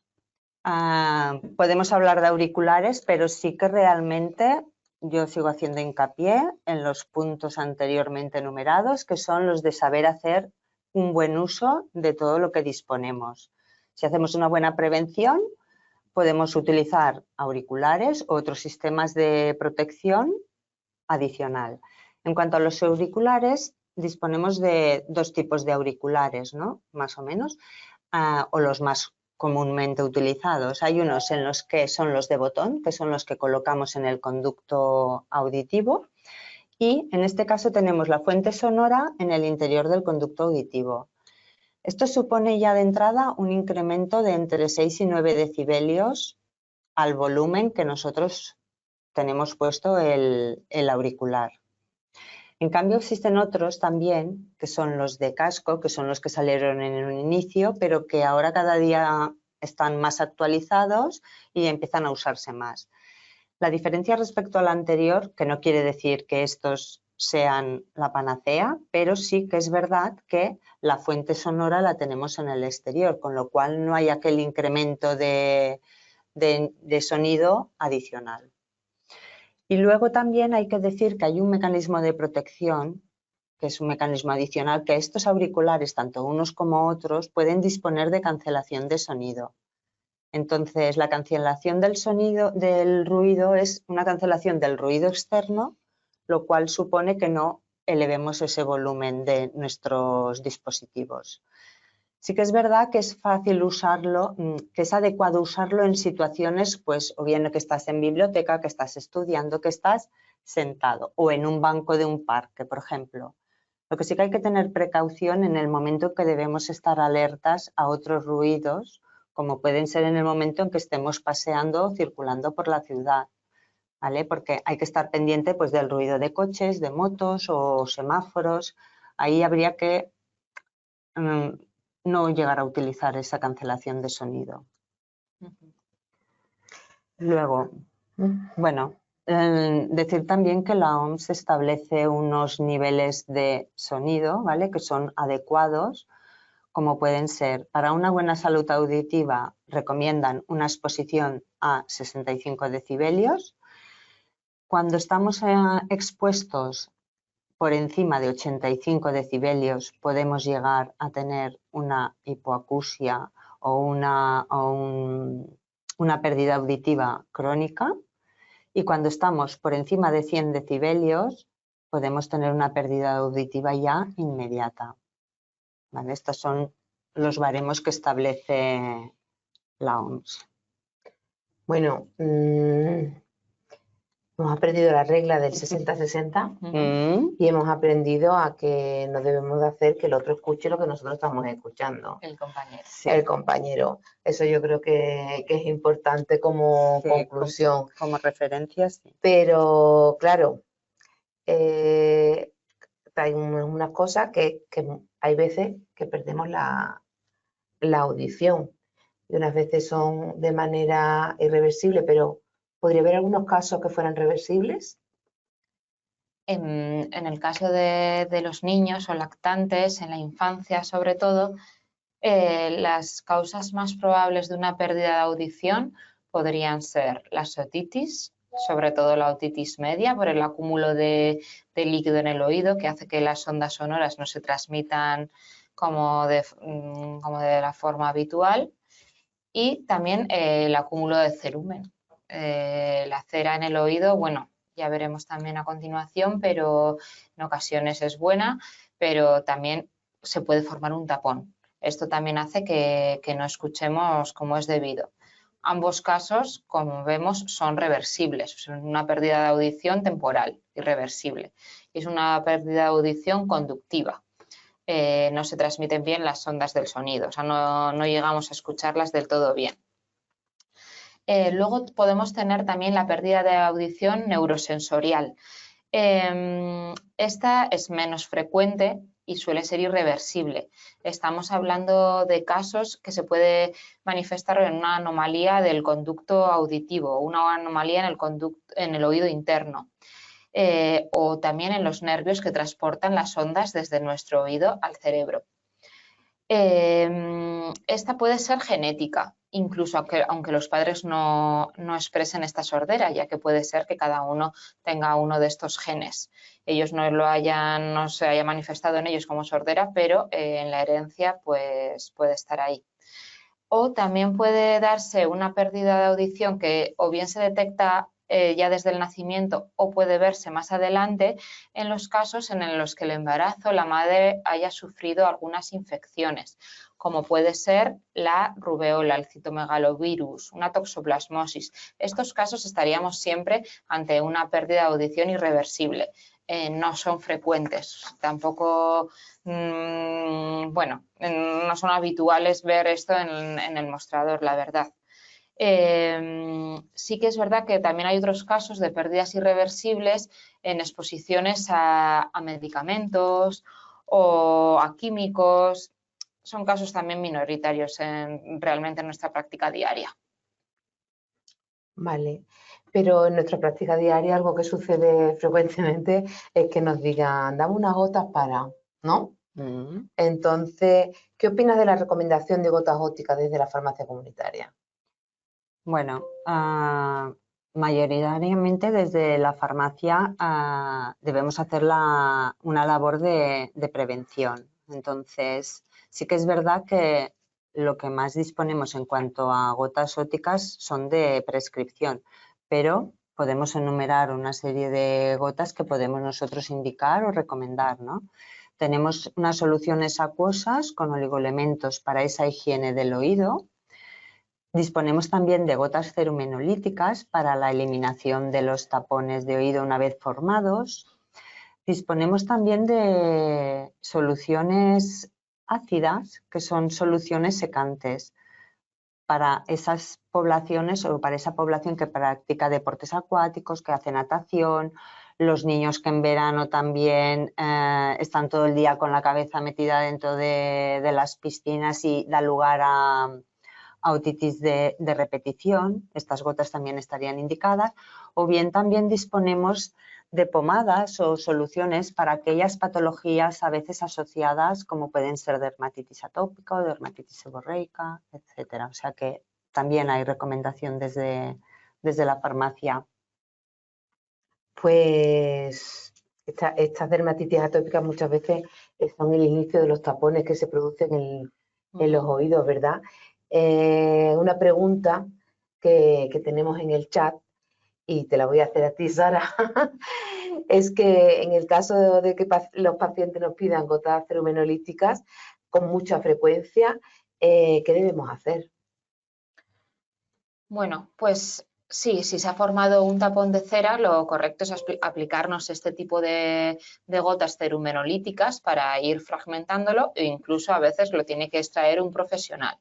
podemos hablar de auriculares, pero sí que realmente yo sigo haciendo hincapié en los puntos anteriormente enumerados, que son los de saber hacer un buen uso de todo lo que disponemos. Si hacemos una buena prevención, podemos utilizar auriculares u otros sistemas de protección adicional. En cuanto a los auriculares, disponemos de dos tipos de auriculares, ¿no? Más o menos, o los más comúnmente utilizados. Hay unos en los que son los de botón, que son los que colocamos en el conducto auditivo, y en este caso tenemos la fuente sonora en el interior del conducto auditivo. Esto supone ya de entrada un incremento de entre 6 y 9 decibelios al volumen que nosotros tenemos puesto el auricular. En cambio, existen otros también, que son los de casco, que son los que salieron en un inicio, pero que ahora cada día están más actualizados y empiezan a usarse más. La diferencia respecto al anterior, que no quiere decir que estos sean la panacea, pero sí que es verdad que la fuente sonora la tenemos en el exterior, con lo cual no hay aquel incremento de sonido adicional. Y luego también hay que decir que hay un mecanismo de protección, que es un mecanismo adicional, que estos auriculares, tanto unos como otros, pueden disponer de cancelación de sonido. Entonces, la cancelación del ruido es una cancelación del ruido externo, lo cual supone que no elevemos ese volumen de nuestros dispositivos. Sí que es verdad que es fácil usarlo, que es adecuado usarlo en situaciones, pues, o bien que estás en biblioteca, que estás estudiando, que estás sentado, o en un banco de un parque, por ejemplo. Lo que sí que hay que tener precaución en el momento que debemos estar alertas a otros ruidos, como pueden ser en el momento en que estemos paseando o circulando por la ciudad, ¿vale? Porque hay que estar pendiente, pues, del ruido de coches, de motos o semáforos. Ahí habría que no llegar a utilizar esa cancelación de sonido. Luego, bueno, decir también que la OMS establece unos niveles de sonido, ¿vale?, que son adecuados, como pueden ser, para una buena salud auditiva recomiendan una exposición a 65 decibelios. Cuando estamos expuestos por encima de 85 decibelios podemos llegar a tener una hipoacusia o una pérdida auditiva crónica, y cuando estamos por encima de 100 decibelios podemos tener una pérdida auditiva ya inmediata. ¿Vale? Estos son los baremos que establece la OMS. Bueno, hemos aprendido la regla del 60-60 y hemos aprendido a que no debemos de hacer que el otro escuche lo que nosotros estamos escuchando. El compañero. Sí. El compañero. Eso yo creo que es importante como conclusión. Como referencia, sí. Pero, claro, hay unas cosas que hay veces que perdemos la audición. Y unas veces son de manera irreversible, pero ¿podría haber algunos casos que fueran reversibles? En el caso de los niños o lactantes, en la infancia sobre todo, las causas más probables de una pérdida de audición podrían ser las otitis, sobre todo la otitis media, por el acúmulo de líquido en el oído que hace que las ondas sonoras no se transmitan como de la forma habitual, y también el acúmulo de cerumen. La cera en el oído, bueno, ya veremos también a continuación, pero en ocasiones es buena, pero también se puede formar un tapón. Esto también hace que no escuchemos como es debido. Ambos casos, como vemos, son reversibles. Es una pérdida de audición temporal, irreversible. Es una pérdida de audición conductiva. No se transmiten bien las ondas del sonido, o sea, no llegamos a escucharlas del todo bien. Luego podemos tener también la pérdida de audición neurosensorial. Esta es menos frecuente y suele ser irreversible. Estamos hablando de casos que se puede manifestar en una anomalía del conducto auditivo, una anomalía en el oído interno, o también en los nervios que transportan las ondas desde nuestro oído al cerebro. Esta puede ser genética, incluso aunque los padres no expresen esta sordera, ya que puede ser que cada uno tenga uno de estos genes. Ellos no se haya manifestado en ellos como sordera, pero en la herencia pues puede estar ahí. O también puede darse una pérdida de audición que o bien se detecta ya desde el nacimiento o puede verse más adelante en los casos en los que el embarazo la madre haya sufrido algunas infecciones, como puede ser la rubeola, el citomegalovirus, una toxoplasmosis. Estos casos estaríamos siempre ante una pérdida de audición irreversible. No son frecuentes, tampoco, bueno, no son habituales ver esto en el mostrador, la verdad. Sí que es verdad que también hay otros casos de pérdidas irreversibles en exposiciones a medicamentos o a químicos. Son casos también minoritarios realmente en nuestra práctica diaria. Vale, pero en nuestra práctica diaria algo que sucede frecuentemente es que nos digan, dame unas gotas para, ¿no? Entonces, ¿qué opinas de la recomendación de gotas ópticas desde la farmacia comunitaria? Bueno, mayoritariamente desde la farmacia debemos hacer una labor de prevención. Entonces, sí que es verdad que lo que más disponemos en cuanto a gotas ópticas son de prescripción, pero podemos enumerar una serie de gotas que podemos nosotros indicar o recomendar, ¿no? tenemos unas soluciones acuosas con oligoelementos para esa higiene del oído. Disponemos también de gotas cerumenolíticas para la eliminación de los tapones de oído una vez formados. Disponemos también de soluciones ácidas, que son soluciones secantes para esas poblaciones o para esa población que practica deportes acuáticos, que hace natación, los niños que en verano también están todo el día con la cabeza metida dentro de las piscinas y da lugar a otitis de repetición. Estas gotas también estarían indicadas. O bien también disponemos de pomadas o soluciones para aquellas patologías a veces asociadas, como pueden ser dermatitis atópica o dermatitis seborreica, etcétera. O sea que también hay recomendación desde la farmacia. Pues estas dermatitis atópicas muchas veces son el inicio de los tapones que se producen en los oídos, ¿verdad? Una pregunta que tenemos en el chat, y te la voy a hacer a ti, Sara, es que en el caso de que los pacientes nos pidan gotas cerumenolíticas con mucha frecuencia, ¿qué debemos hacer? Bueno, pues sí, si se ha formado un tapón de cera, lo correcto es aplicarnos este tipo de gotas cerumenolíticas para ir fragmentándolo e incluso a veces lo tiene que extraer un profesional.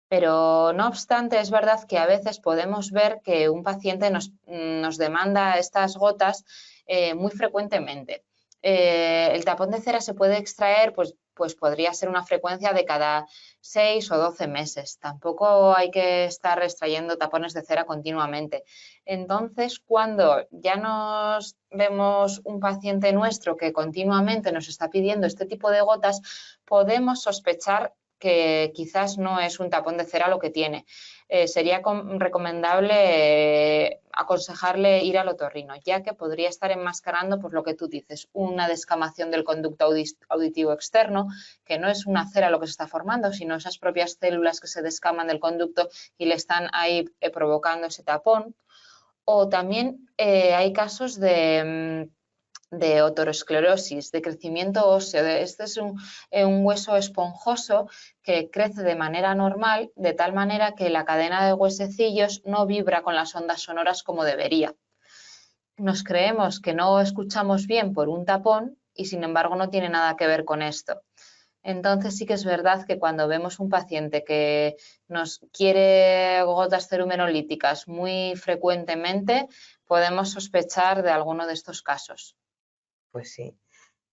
Pero no obstante, es verdad que a veces podemos ver que un paciente nos demanda estas gotas muy frecuentemente. El tapón de cera se puede extraer, pues podría ser una frecuencia de cada 6 o 12 meses. Tampoco hay que estar extrayendo tapones de cera continuamente. Entonces, cuando ya nos vemos un paciente nuestro que continuamente nos está pidiendo este tipo de gotas, podemos sospechar que quizás no es un tapón de cera lo que tiene. Sería recomendable aconsejarle ir al otorrino, ya que podría estar enmascarando, pues lo que tú dices, una descamación del conducto auditivo externo, que no es una cera lo que se está formando, sino esas propias células que se descaman del conducto y le están ahí provocando ese tapón. O también hay casos de otorosclerosis, de crecimiento óseo. Este es un hueso esponjoso que crece de manera normal, de tal manera que la cadena de huesecillos no vibra con las ondas sonoras como debería. Nos creemos que no escuchamos bien por un tapón y sin embargo no tiene nada que ver con esto. Entonces sí que es verdad que cuando vemos un paciente que nos quiere gotas cerumenolíticas muy frecuentemente, podemos sospechar de alguno de estos casos. Pues sí,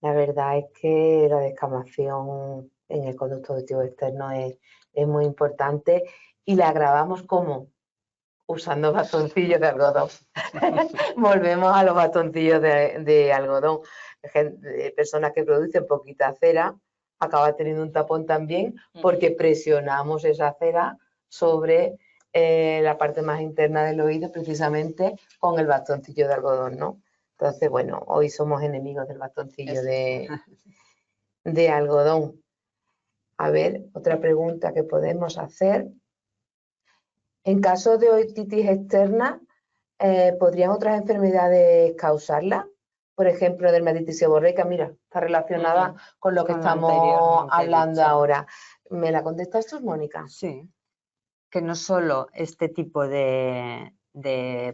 la verdad es que la descamación en el conducto auditivo externo es muy importante y la agravamos ¿cómo? Usando bastoncillos de algodón. Volvemos a los bastoncillos de algodón. Personas que producen poquita cera acaban teniendo un tapón también porque presionamos esa cera sobre la parte más interna del oído precisamente con el bastoncillo de algodón, ¿no? Entonces, bueno, hoy somos enemigos del bastoncillo de algodón. A ver, otra pregunta que podemos hacer. En caso de otitis externa, ¿podrían otras enfermedades causarla? Por ejemplo, dermatitis seborreica, mira, está relacionada con lo que estamos hablando ahora. ¿Me la contestas tú, Mónica? Sí, que no solo este tipo de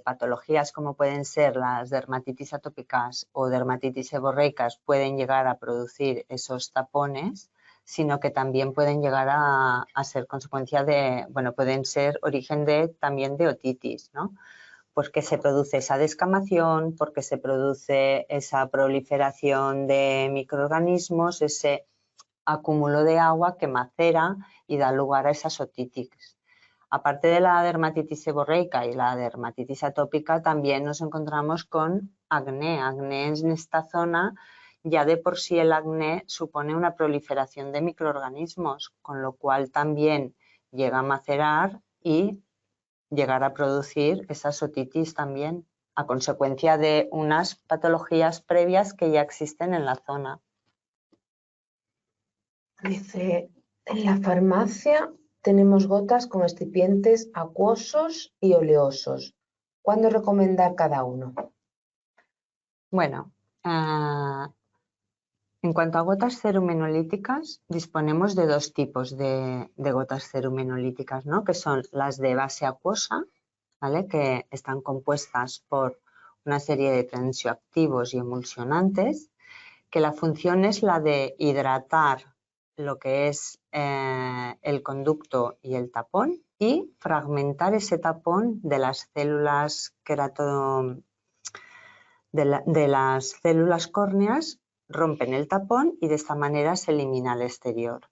patologías como pueden ser las dermatitis atópicas o dermatitis seborreicas pueden llegar a producir esos tapones, sino que también pueden llegar a ser consecuencia de, bueno, pueden ser origen también de otitis, ¿no? Pues que se produce esa descamación, porque se produce esa proliferación de microorganismos, ese acúmulo de agua que macera y da lugar a esas otitis. Aparte de la dermatitis seborreica y la dermatitis atópica, también nos encontramos con acné. Acné en esta zona, ya de por sí el acné supone una proliferación de microorganismos, con lo cual también llega a macerar y llegar a producir esas otitis también, a consecuencia de unas patologías previas que ya existen en la zona. Dice, en la farmacia tenemos gotas con excipientes acuosos y oleosos. ¿Cuándo recomendar cada uno? Bueno, En cuanto a gotas cerumenolíticas, disponemos de dos tipos de gotas cerumenolíticas, ¿no? Que son las de base acuosa, ¿vale? Que están compuestas por una serie de tensioactivos y emulsionantes, que la función es la de hidratar lo que es el conducto y el tapón y fragmentar ese tapón de las células de las células córneas, rompen el tapón y de esta manera se elimina al exterior.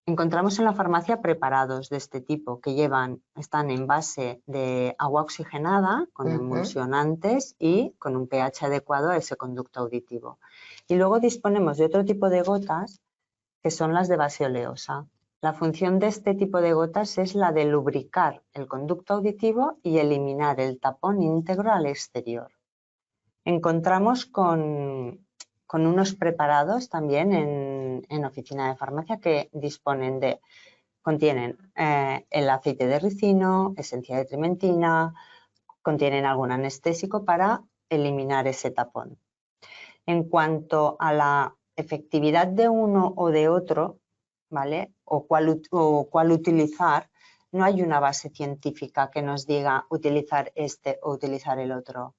Encontramos en la farmacia preparados de este tipo que están en base de agua oxigenada con emulsionantes y con un pH adecuado a ese conducto auditivo. Y luego disponemos de otro tipo de gotas que son las de base oleosa. La función de este tipo de gotas es la de lubricar el conducto auditivo y eliminar el tapón íntegro al exterior. Encontramos con unos preparados también en oficina de farmacia que contienen el aceite de ricino, esencia de trementina, contienen algún anestésico para eliminar ese tapón. En cuanto a la efectividad de uno o de otro, ¿vale? O cuál utilizar, no hay una base científica que nos diga utilizar este o utilizar el otro.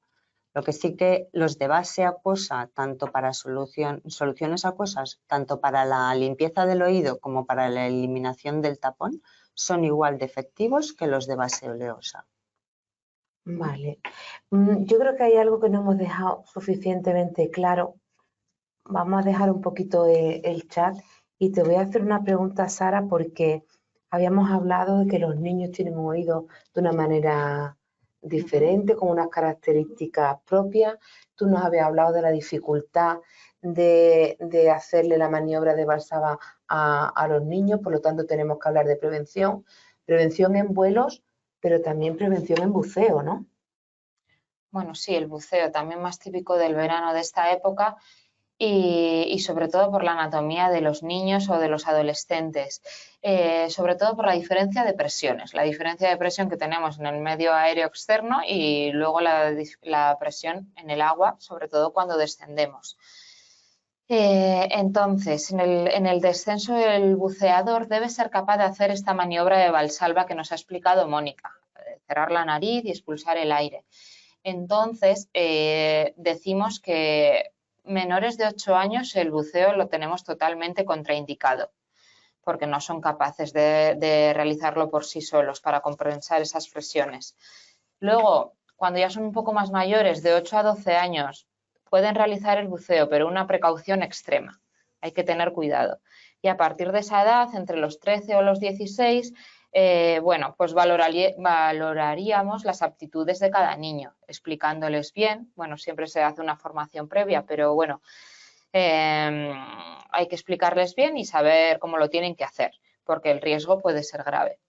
Lo que sí que los de base acuosa, tanto para soluciones acuosas, tanto para la limpieza del oído como para la eliminación del tapón, son igual de efectivos que los de base oleosa. Vale. Yo creo que hay algo que no hemos dejado suficientemente claro. Vamos a dejar un poquito el chat y te voy a hacer una pregunta, Sara, porque habíamos hablado de que los niños tienen un oído de una manera diferente, con unas características propias. Tú nos habías hablado de la dificultad de hacerle la maniobra de Valsalva a los niños, por lo tanto tenemos que hablar de prevención. Prevención en vuelos, pero también prevención en buceo, ¿no? Bueno, sí, el buceo también más típico del verano de esta época y sobre todo por la anatomía de los niños o de los adolescentes, sobre todo por la diferencia de presiones, la diferencia de presión que tenemos en el medio aéreo externo y luego la presión en el agua, sobre todo cuando descendemos. Entonces, en el descenso el buceador debe ser capaz de hacer esta maniobra de Valsalva que nos ha explicado Mónica, cerrar la nariz y expulsar el aire. Entonces, decimos que menores de 8 años el buceo lo tenemos totalmente contraindicado porque no son capaces de realizarlo por sí solos para compensar esas presiones. Luego, cuando ya son un poco más mayores, de 8 a 12 años, pueden realizar el buceo, pero una precaución extrema. Hay que tener cuidado. Y a partir de esa edad, entre los 13 o los 16, bueno, pues valoraríamos las aptitudes de cada niño, explicándoles bien. Bueno, siempre se hace una formación previa, pero bueno, hay que explicarles bien y saber cómo lo tienen que hacer, porque el riesgo puede ser grave.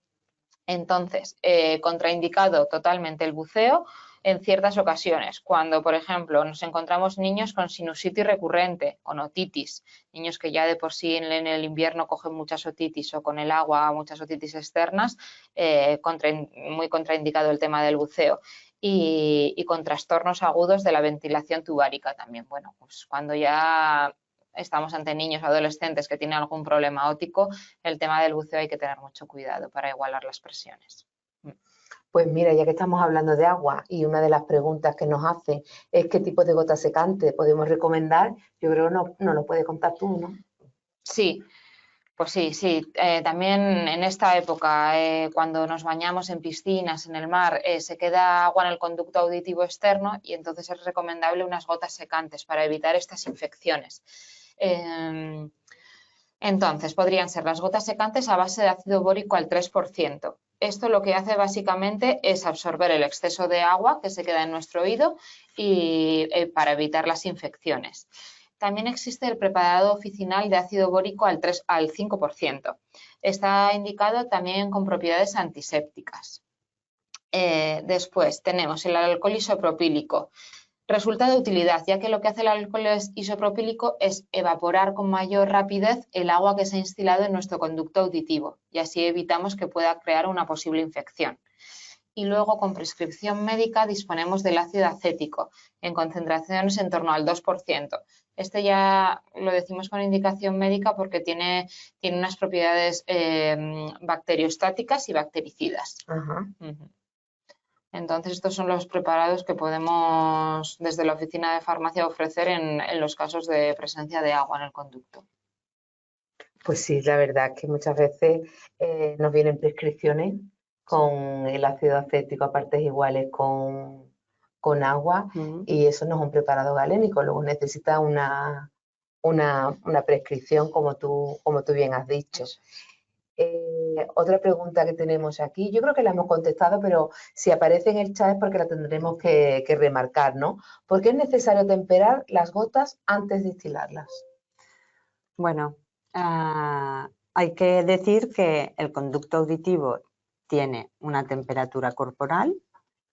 Entonces, contraindicado totalmente el buceo en ciertas ocasiones, cuando, por ejemplo, nos encontramos niños con sinusitis recurrente, con otitis, niños que ya de por sí en el invierno cogen muchas otitis o con el agua muchas otitis externas, muy contraindicado el tema del buceo. Y con trastornos agudos de la ventilación tubárica también. Bueno, pues cuando ya estamos ante niños o adolescentes que tienen algún problema óptico, el tema del buceo hay que tener mucho cuidado para igualar las presiones. Pues mira, ya que estamos hablando de agua y una de las preguntas que nos hacen es qué tipo de gota secante podemos recomendar, yo creo que no lo puedes contar tú, ¿no? Sí. Pues sí. También en esta época, cuando nos bañamos en piscinas, en el mar, se queda agua en el conducto auditivo externo y entonces es recomendable unas gotas secantes para evitar estas infecciones. Entonces, podrían ser las gotas secantes a base de ácido bórico al 3%. Esto lo que hace básicamente es absorber el exceso de agua que se queda en nuestro oído y para evitar las infecciones. También existe el preparado oficinal de ácido bórico al 5%. Está indicado también con propiedades antisépticas. Después tenemos el alcohol isopropílico. Resulta de utilidad, ya que lo que hace el alcohol isopropílico es evaporar con mayor rapidez el agua que se ha instilado en nuestro conducto auditivo y así evitamos que pueda crear una posible infección. y luego con prescripción médica disponemos del ácido acético en concentraciones en torno al 2%. Este ya lo decimos con indicación médica porque tiene unas propiedades bacteriostáticas y bactericidas. Ajá. Entonces, estos son los preparados que podemos desde la oficina de farmacia ofrecer en los casos de presencia de agua en el conducto. Pues sí, la verdad es que muchas veces nos vienen prescripciones con el ácido acético a partes iguales con agua y eso no es un preparado galénico, luego necesita una prescripción como tú bien has dicho. Eso. Otra pregunta que tenemos aquí, yo creo que la hemos contestado, pero si aparece en el chat es porque la tendremos que remarcar, ¿no? ¿Por qué es necesario temperar las gotas antes de destilarlas? Bueno, hay que decir que el conducto auditivo tiene una temperatura corporal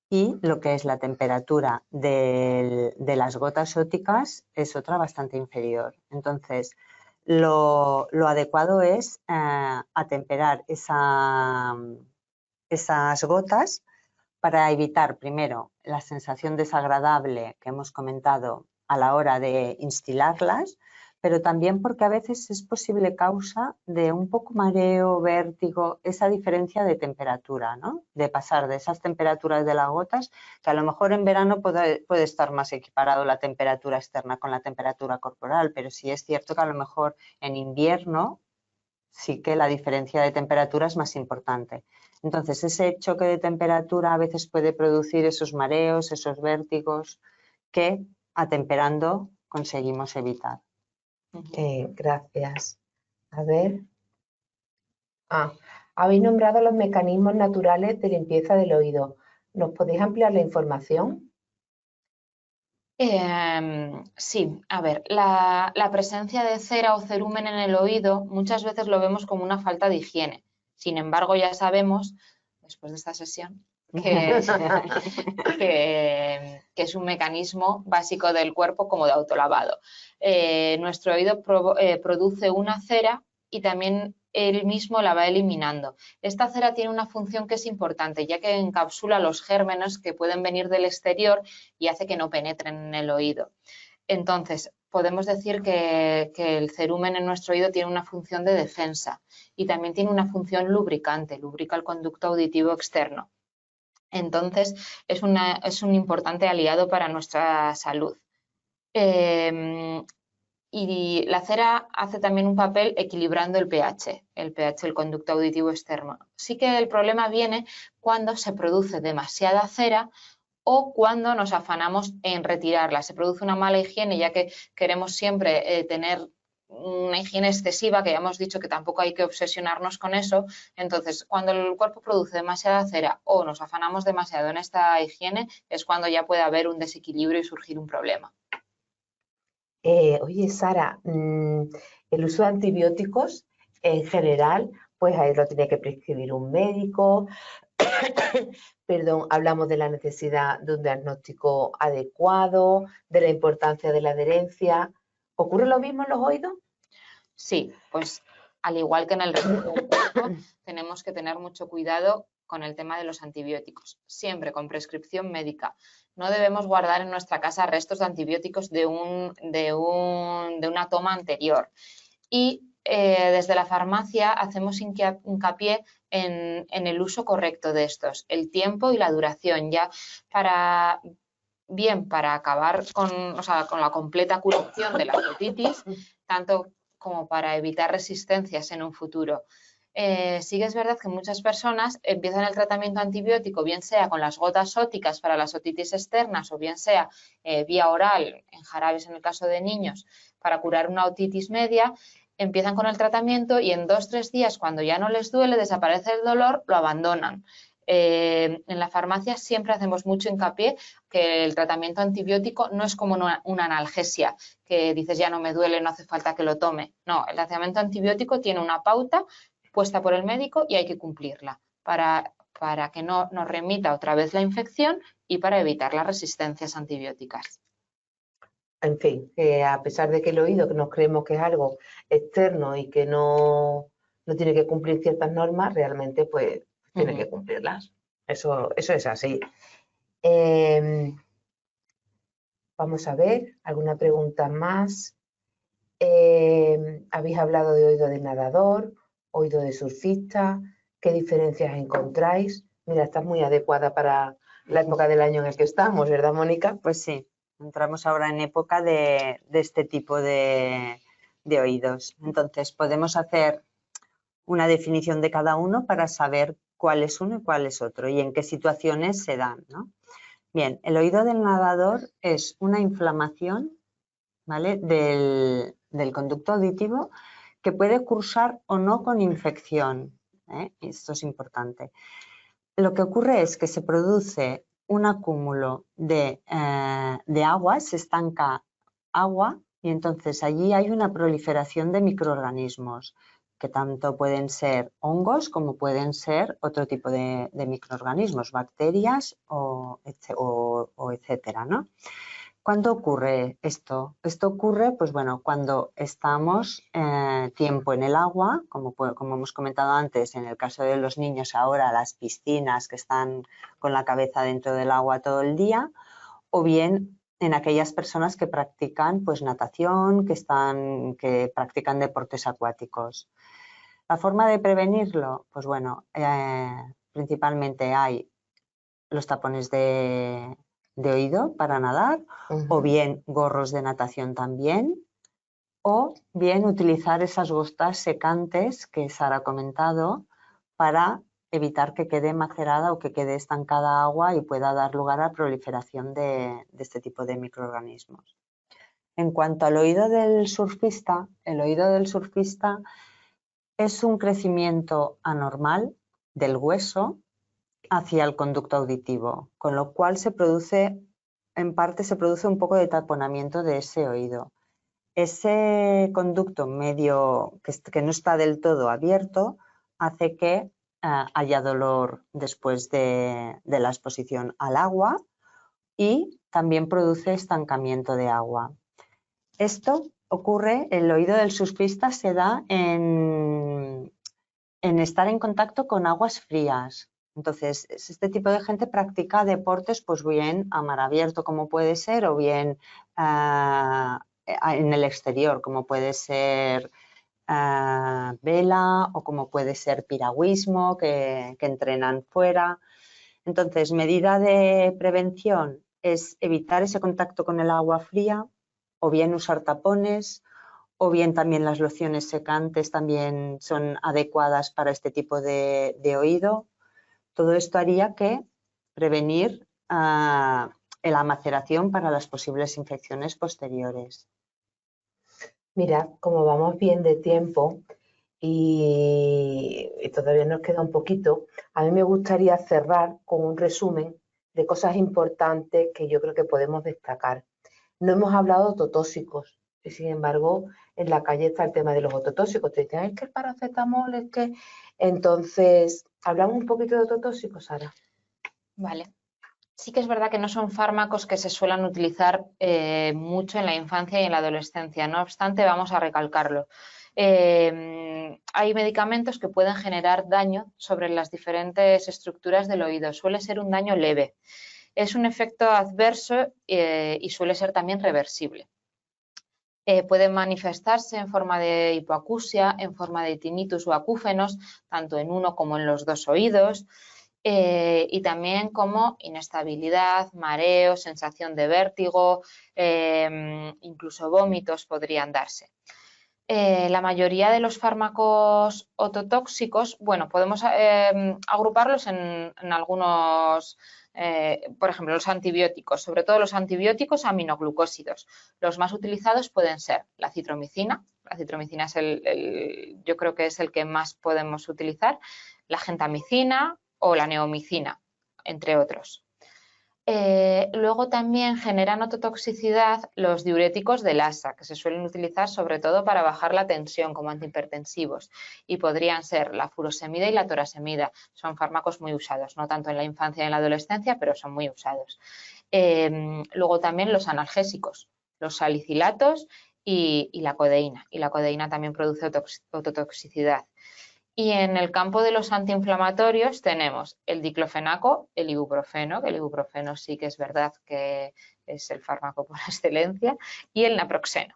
y lo que es la temperatura de las gotas ópticas es otra bastante inferior. Entonces, lo adecuado es atemperar esas gotas para evitar, primero, la sensación desagradable que hemos comentado a la hora de instilarlas, pero también porque a veces es posible causa de un poco mareo, vértigo, esa diferencia de temperatura, ¿no? De pasar de esas temperaturas de las gotas, que a lo mejor en verano puede estar más equiparado la temperatura externa con la temperatura corporal, pero sí es cierto que a lo mejor en invierno sí que la diferencia de temperatura es más importante. Entonces, ese choque de temperatura a veces puede producir esos mareos, esos vértigos que atemperando conseguimos evitar. Gracias. A ver. Habéis nombrado los mecanismos naturales de limpieza del oído. ¿Nos podéis ampliar la información? Sí, a ver, la presencia de cera o cerumen en el oído muchas veces lo vemos como una falta de higiene. Sin embargo, ya sabemos, después de esta sesión, que es un mecanismo básico del cuerpo como de autolavado. Nuestro oído produce una cera y también él mismo la va eliminando. Esta cera tiene una función que es importante, ya que encapsula los gérmenes que pueden venir del exterior y hace que no penetren en el oído. Entonces, podemos decir que el cerumen en nuestro oído tiene una función de defensa y también tiene una función lubricante, lubrica el conducto auditivo externo. Entonces, es un importante aliado para nuestra salud. Y la cera hace también un papel equilibrando el pH, el conducto auditivo externo. Sí que el problema viene cuando se produce demasiada cera o cuando nos afanamos en retirarla. Se produce una mala higiene, ya que queremos siempre tener una higiene excesiva, que ya hemos dicho que tampoco hay que obsesionarnos con eso. Entonces, cuando el cuerpo produce demasiada cera o nos afanamos demasiado en esta higiene, es cuando ya puede haber un desequilibrio y surgir un problema. Oye, Sara, el uso de antibióticos en general, pues ahí lo tiene que prescribir un médico. Perdón, hablamos de la necesidad de un diagnóstico adecuado, de la importancia de la adherencia. ¿Ocurre lo mismo en los oídos? Sí, pues al igual que en el resto del cuerpo, tenemos que tener mucho cuidado con el tema de los antibióticos, siempre con prescripción médica. No debemos guardar en nuestra casa restos de antibióticos de una toma anterior. Y desde la farmacia hacemos hincapié en el uso correcto de estos, el tiempo y la duración, ya para acabar con la completa curación de la otitis, tanto como para evitar resistencias en un futuro. Sí que es verdad que muchas personas empiezan el tratamiento antibiótico, bien sea con las gotas ópticas para las otitis externas o bien sea vía oral, en jarabes en el caso de niños, para curar una otitis media. Empiezan con el tratamiento y en 2 o 3 días, cuando ya no les duele, desaparece el dolor, lo abandonan. En la farmacia siempre hacemos mucho hincapié que el tratamiento antibiótico no es como una analgesia, que dices ya no me duele, no hace falta que lo tome. No, el tratamiento antibiótico tiene una pauta puesta por el médico y hay que cumplirla para que no nos remita otra vez la infección y para evitar las resistencias antibióticas. En fin, que a pesar de que el oído, que nos creemos que es algo externo y que no tiene que cumplir ciertas normas, realmente pues tiene que cumplirlas. Eso es así. Vamos a ver, ¿alguna pregunta más? Habéis hablado de oído de nadador, oído de surfista, ¿qué diferencias encontráis? Mira, estás muy adecuada para la época del año en el que estamos, ¿verdad, Mónica? Pues sí, entramos ahora en época de este tipo de oídos. Entonces, podemos hacer una definición de cada uno para saber cuál es uno y cuál es otro y en qué situaciones se dan, ¿no? Bien, el oído del nadador es una inflamación, ¿vale?, del conducto auditivo que puede cursar o no con infección, ¿eh? Esto es importante. Lo que ocurre es que se produce un acúmulo de agua, se estanca agua y entonces allí hay una proliferación de microorganismos que tanto pueden ser hongos como pueden ser otro tipo de microorganismos, bacterias o etcétera, ¿no? ¿Cuándo ocurre esto? Esto ocurre, pues bueno, cuando estamos tiempo en el agua, como hemos comentado antes, en el caso de los niños ahora, las piscinas que están con la cabeza dentro del agua todo el día, o bien en aquellas personas que practican pues natación, que practican deportes acuáticos. La forma de prevenirlo, pues bueno, principalmente hay los tapones de oído para nadar, o bien gorros de natación también, o bien utilizar esas gotas secantes que Sara ha comentado para evitar que quede macerada o que quede estancada agua y pueda dar lugar a proliferación de este tipo de microorganismos. En cuanto al oído del surfista, el oído del surfista es un crecimiento anormal del hueso hacia el conducto auditivo, con lo cual en parte se produce un poco de taponamiento de ese oído. Ese conducto medio que no está del todo abierto hace que haya dolor después de la exposición al agua y también produce estancamiento de agua. Esto ocurre, el oído del surfista se da en estar en contacto con aguas frías. Entonces, este tipo de gente practica deportes, pues bien a mar abierto, como puede ser, o bien en el exterior, como puede ser vela o como puede ser piragüismo, que entrenan fuera. Entonces, medida de prevención es evitar ese contacto con el agua fría, o bien usar tapones, o bien también las lociones secantes también son adecuadas para este tipo de oído. Todo esto haría que prevenir la maceración para las posibles infecciones posteriores. Mira, como vamos bien de tiempo y todavía nos queda un poquito, a mí me gustaría cerrar con un resumen de cosas importantes que yo creo que podemos destacar. No hemos hablado de ototóxicos, y sin embargo, en la calle está el tema de los ototóxicos. Te dicen, es que el paracetamol, es que... Entonces, ¿hablamos un poquito de ototóxicos, Sara? Vale. Sí que es verdad que no son fármacos que se suelen utilizar mucho en la infancia y en la adolescencia. No obstante, vamos a recalcarlo. Hay medicamentos que pueden generar daño sobre las diferentes estructuras del oído. Suele ser un daño leve. Es un efecto adverso y suele ser también reversible. Puede manifestarse en forma de hipoacusia, en forma de tinnitus o acúfenos, tanto en uno como en los dos oídos. Y también como inestabilidad, mareo, sensación de vértigo, incluso vómitos podrían darse. La mayoría de los fármacos ototóxicos, bueno, podemos agruparlos en algunos, por ejemplo, los antibióticos, sobre todo los antibióticos aminoglucósidos. Los más utilizados pueden ser la citromicina. La citromicina es yo creo que es el que más podemos utilizar, la gentamicina o la neomicina, entre otros. Luego también generan ototoxicidad los diuréticos del ASA, que se suelen utilizar sobre todo para bajar la tensión como antihipertensivos, y podrían ser la furosemida y la torasemida. Son fármacos muy usados, no tanto en la infancia y en la adolescencia, pero son muy usados. Luego también los analgésicos, los salicilatos y la codeína. Y la codeína también produce ototoxicidad. Y en el campo de los antiinflamatorios tenemos el diclofenaco, el ibuprofeno, que el ibuprofeno sí que es verdad que es el fármaco por excelencia, y el naproxeno.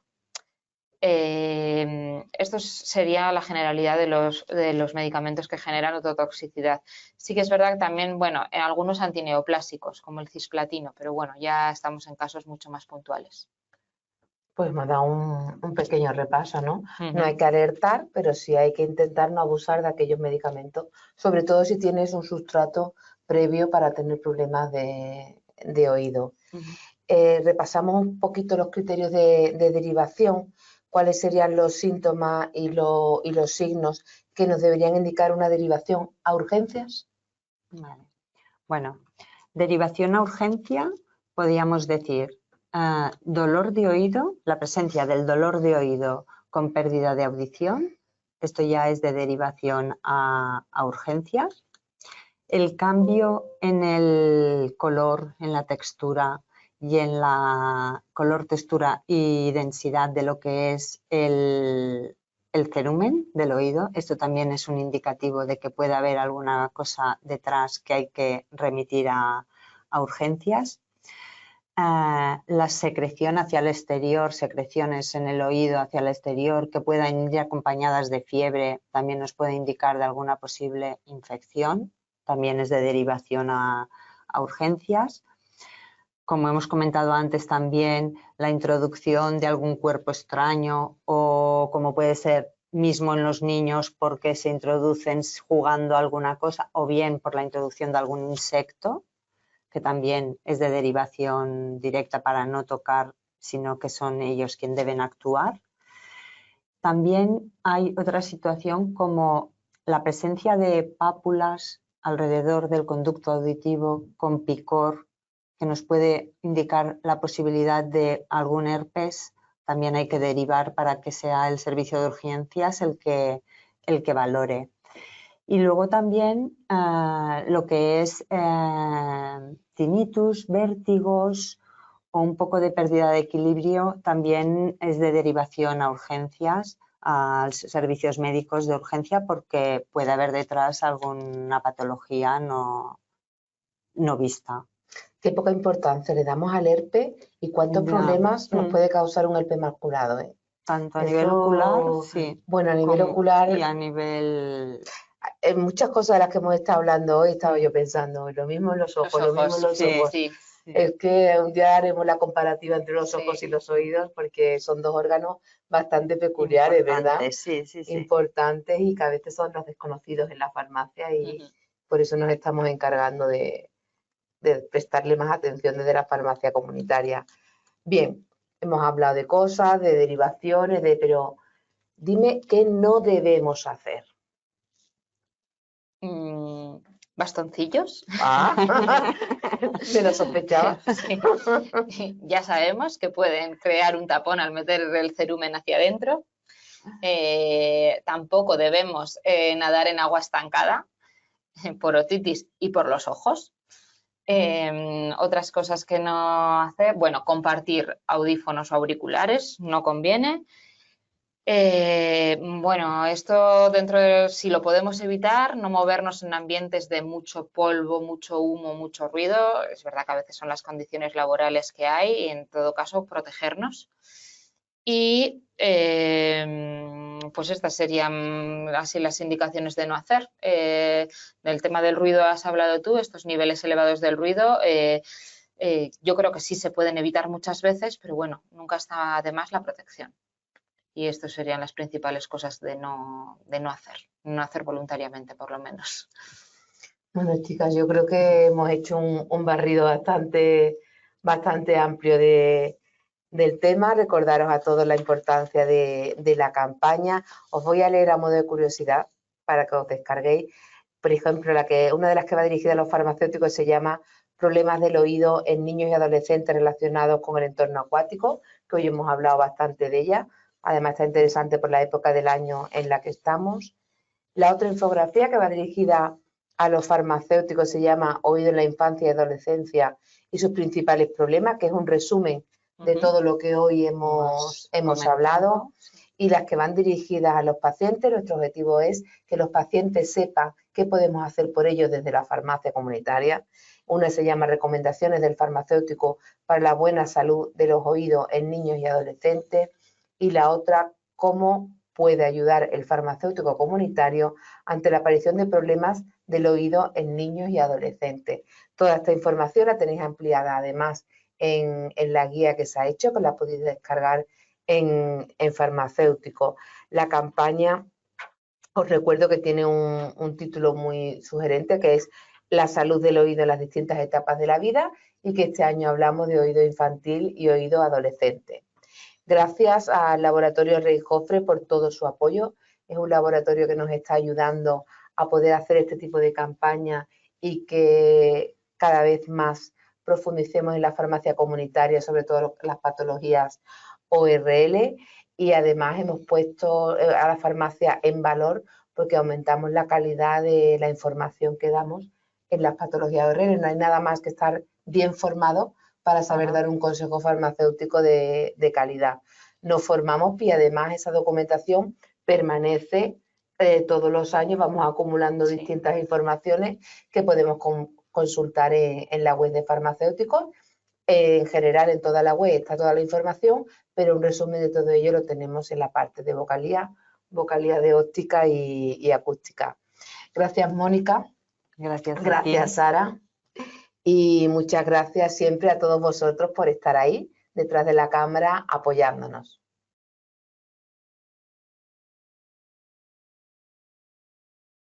Esto sería la generalidad de los medicamentos que generan ototoxicidad. Sí que es verdad que también, bueno, en algunos antineoplásicos, como el cisplatino, pero bueno, ya estamos en casos mucho más puntuales. Pues me ha dado un pequeño repaso, ¿no? No hay que alertar, pero sí hay que intentar no abusar de aquellos medicamentos, sobre todo si tienes un sustrato previo para tener problemas de oído. Repasamos un poquito los criterios de derivación, cuáles serían los síntomas y los signos que nos deberían indicar una derivación a urgencias. Vale. Bueno, derivación a urgencia, podríamos decir dolor de oído, la presencia del dolor de oído con pérdida de audición, esto ya es de derivación a urgencias. El cambio en el color, en la textura y en la color, textura y densidad de lo que es el cerumen del oído, esto también es un indicativo de que puede haber alguna cosa detrás que hay que remitir a urgencias. La secreción hacia el exterior, secreciones en el oído hacia el exterior que puedan ir acompañadas de fiebre, también nos puede indicar de alguna posible infección, también es de derivación a urgencias. Como hemos comentado antes también, la introducción de algún cuerpo extraño o como puede ser mismo en los niños porque se introducen jugando alguna cosa o bien por la introducción de algún insecto, que también es de derivación directa para no tocar, sino que son ellos quienes deben actuar. También hay otra situación como la presencia de pápulas alrededor del conducto auditivo con picor, que nos puede indicar la posibilidad de algún herpes. También hay que derivar para que sea el servicio de urgencias el que valore. Y luego también lo que es tinnitus, vértigos o un poco de pérdida de equilibrio también es de derivación a urgencias, a servicios médicos de urgencia porque puede haber detrás alguna patología no vista. Qué poca importancia le damos al herpes y cuántos problemas nos puede causar un herpes maculado, ¿eh? Tanto a nivel ocular, sí. Bueno, a nivel ocular y a nivel... En muchas cosas de las que hemos estado hablando hoy estaba yo pensando, lo mismo en los ojos, lo mismo en los ojos. Sí. Es que un día haremos la comparativa entre los ojos y los oídos porque son dos órganos bastante peculiares, ¿verdad? Sí. Importantes y que a veces son los desconocidos en la farmacia y por eso nos estamos encargando de prestarle más atención desde la farmacia comunitaria. Bien, hemos hablado de cosas, de derivaciones, pero dime qué no debemos hacer. ¿Bastoncillos? Me lo sospechaba. Sí. Ya sabemos que pueden crear un tapón al meter el cerumen hacia adentro. Tampoco debemos nadar en agua estancada por otitis y por los ojos. Otras cosas que no hacer, bueno, compartir audífonos o auriculares no conviene. Bueno, esto dentro de, si lo podemos evitar, no movernos en ambientes de mucho polvo, mucho humo, mucho ruido. Es verdad que a veces son las condiciones laborales que hay y en todo caso protegernos. Y pues estas serían así las indicaciones de no hacer. Del tema del ruido has hablado tú, estos niveles elevados del ruido. Yo creo que sí se pueden evitar muchas veces, pero bueno, nunca está de más la protección. Y estas serían las principales cosas de no hacer voluntariamente, por lo menos. Bueno, chicas, yo creo que hemos hecho un barrido bastante amplio del tema. Recordaros a todos la importancia de la campaña. Os voy a leer a modo de curiosidad para que os descarguéis. Por ejemplo, una de las que va dirigida a los farmacéuticos se llama Problemas del oído en niños y adolescentes relacionados con el entorno acuático, que hoy hemos hablado bastante de ella. Además está interesante por la época del año en la que estamos. La otra infografía que va dirigida a los farmacéuticos se llama Oído en la infancia y adolescencia y sus principales problemas, que es un resumen de todo lo que hoy hemos hablado. y las que van dirigidas a los pacientes. Nuestro objetivo es que los pacientes sepan qué podemos hacer por ellos desde la farmacia comunitaria. Una se llama Recomendaciones del farmacéutico para la buena salud de los oídos en niños y adolescentes, y la otra, cómo puede ayudar el farmacéutico comunitario ante la aparición de problemas del oído en niños y adolescentes. Toda esta información la tenéis ampliada además en la guía que se ha hecho, que la podéis descargar en farmacéutico. La campaña, os recuerdo que tiene un título muy sugerente, que es La salud del oído en las distintas etapas de la vida, y que este año hablamos de oído infantil y oído adolescente. Gracias al Laboratorio Rey Jofre por todo su apoyo. Es un laboratorio que nos está ayudando a poder hacer este tipo de campaña y que cada vez más profundicemos en la farmacia comunitaria, sobre todo las patologías ORL, y además hemos puesto a la farmacia en valor porque aumentamos la calidad de la información que damos en las patologías ORL. No hay nada más que estar bien formado para saber dar un consejo farmacéutico de calidad. Nos formamos y además esa documentación permanece todos los años, vamos acumulando distintas informaciones que podemos consultar en la web de farmacéuticos. En general, en toda la web está toda la información, pero un resumen de todo ello lo tenemos en la parte de vocalía de óptica y acústica. Gracias, Mónica. Gracias, Sara. Y muchas gracias siempre a todos vosotros por estar ahí, detrás de la cámara, apoyándonos.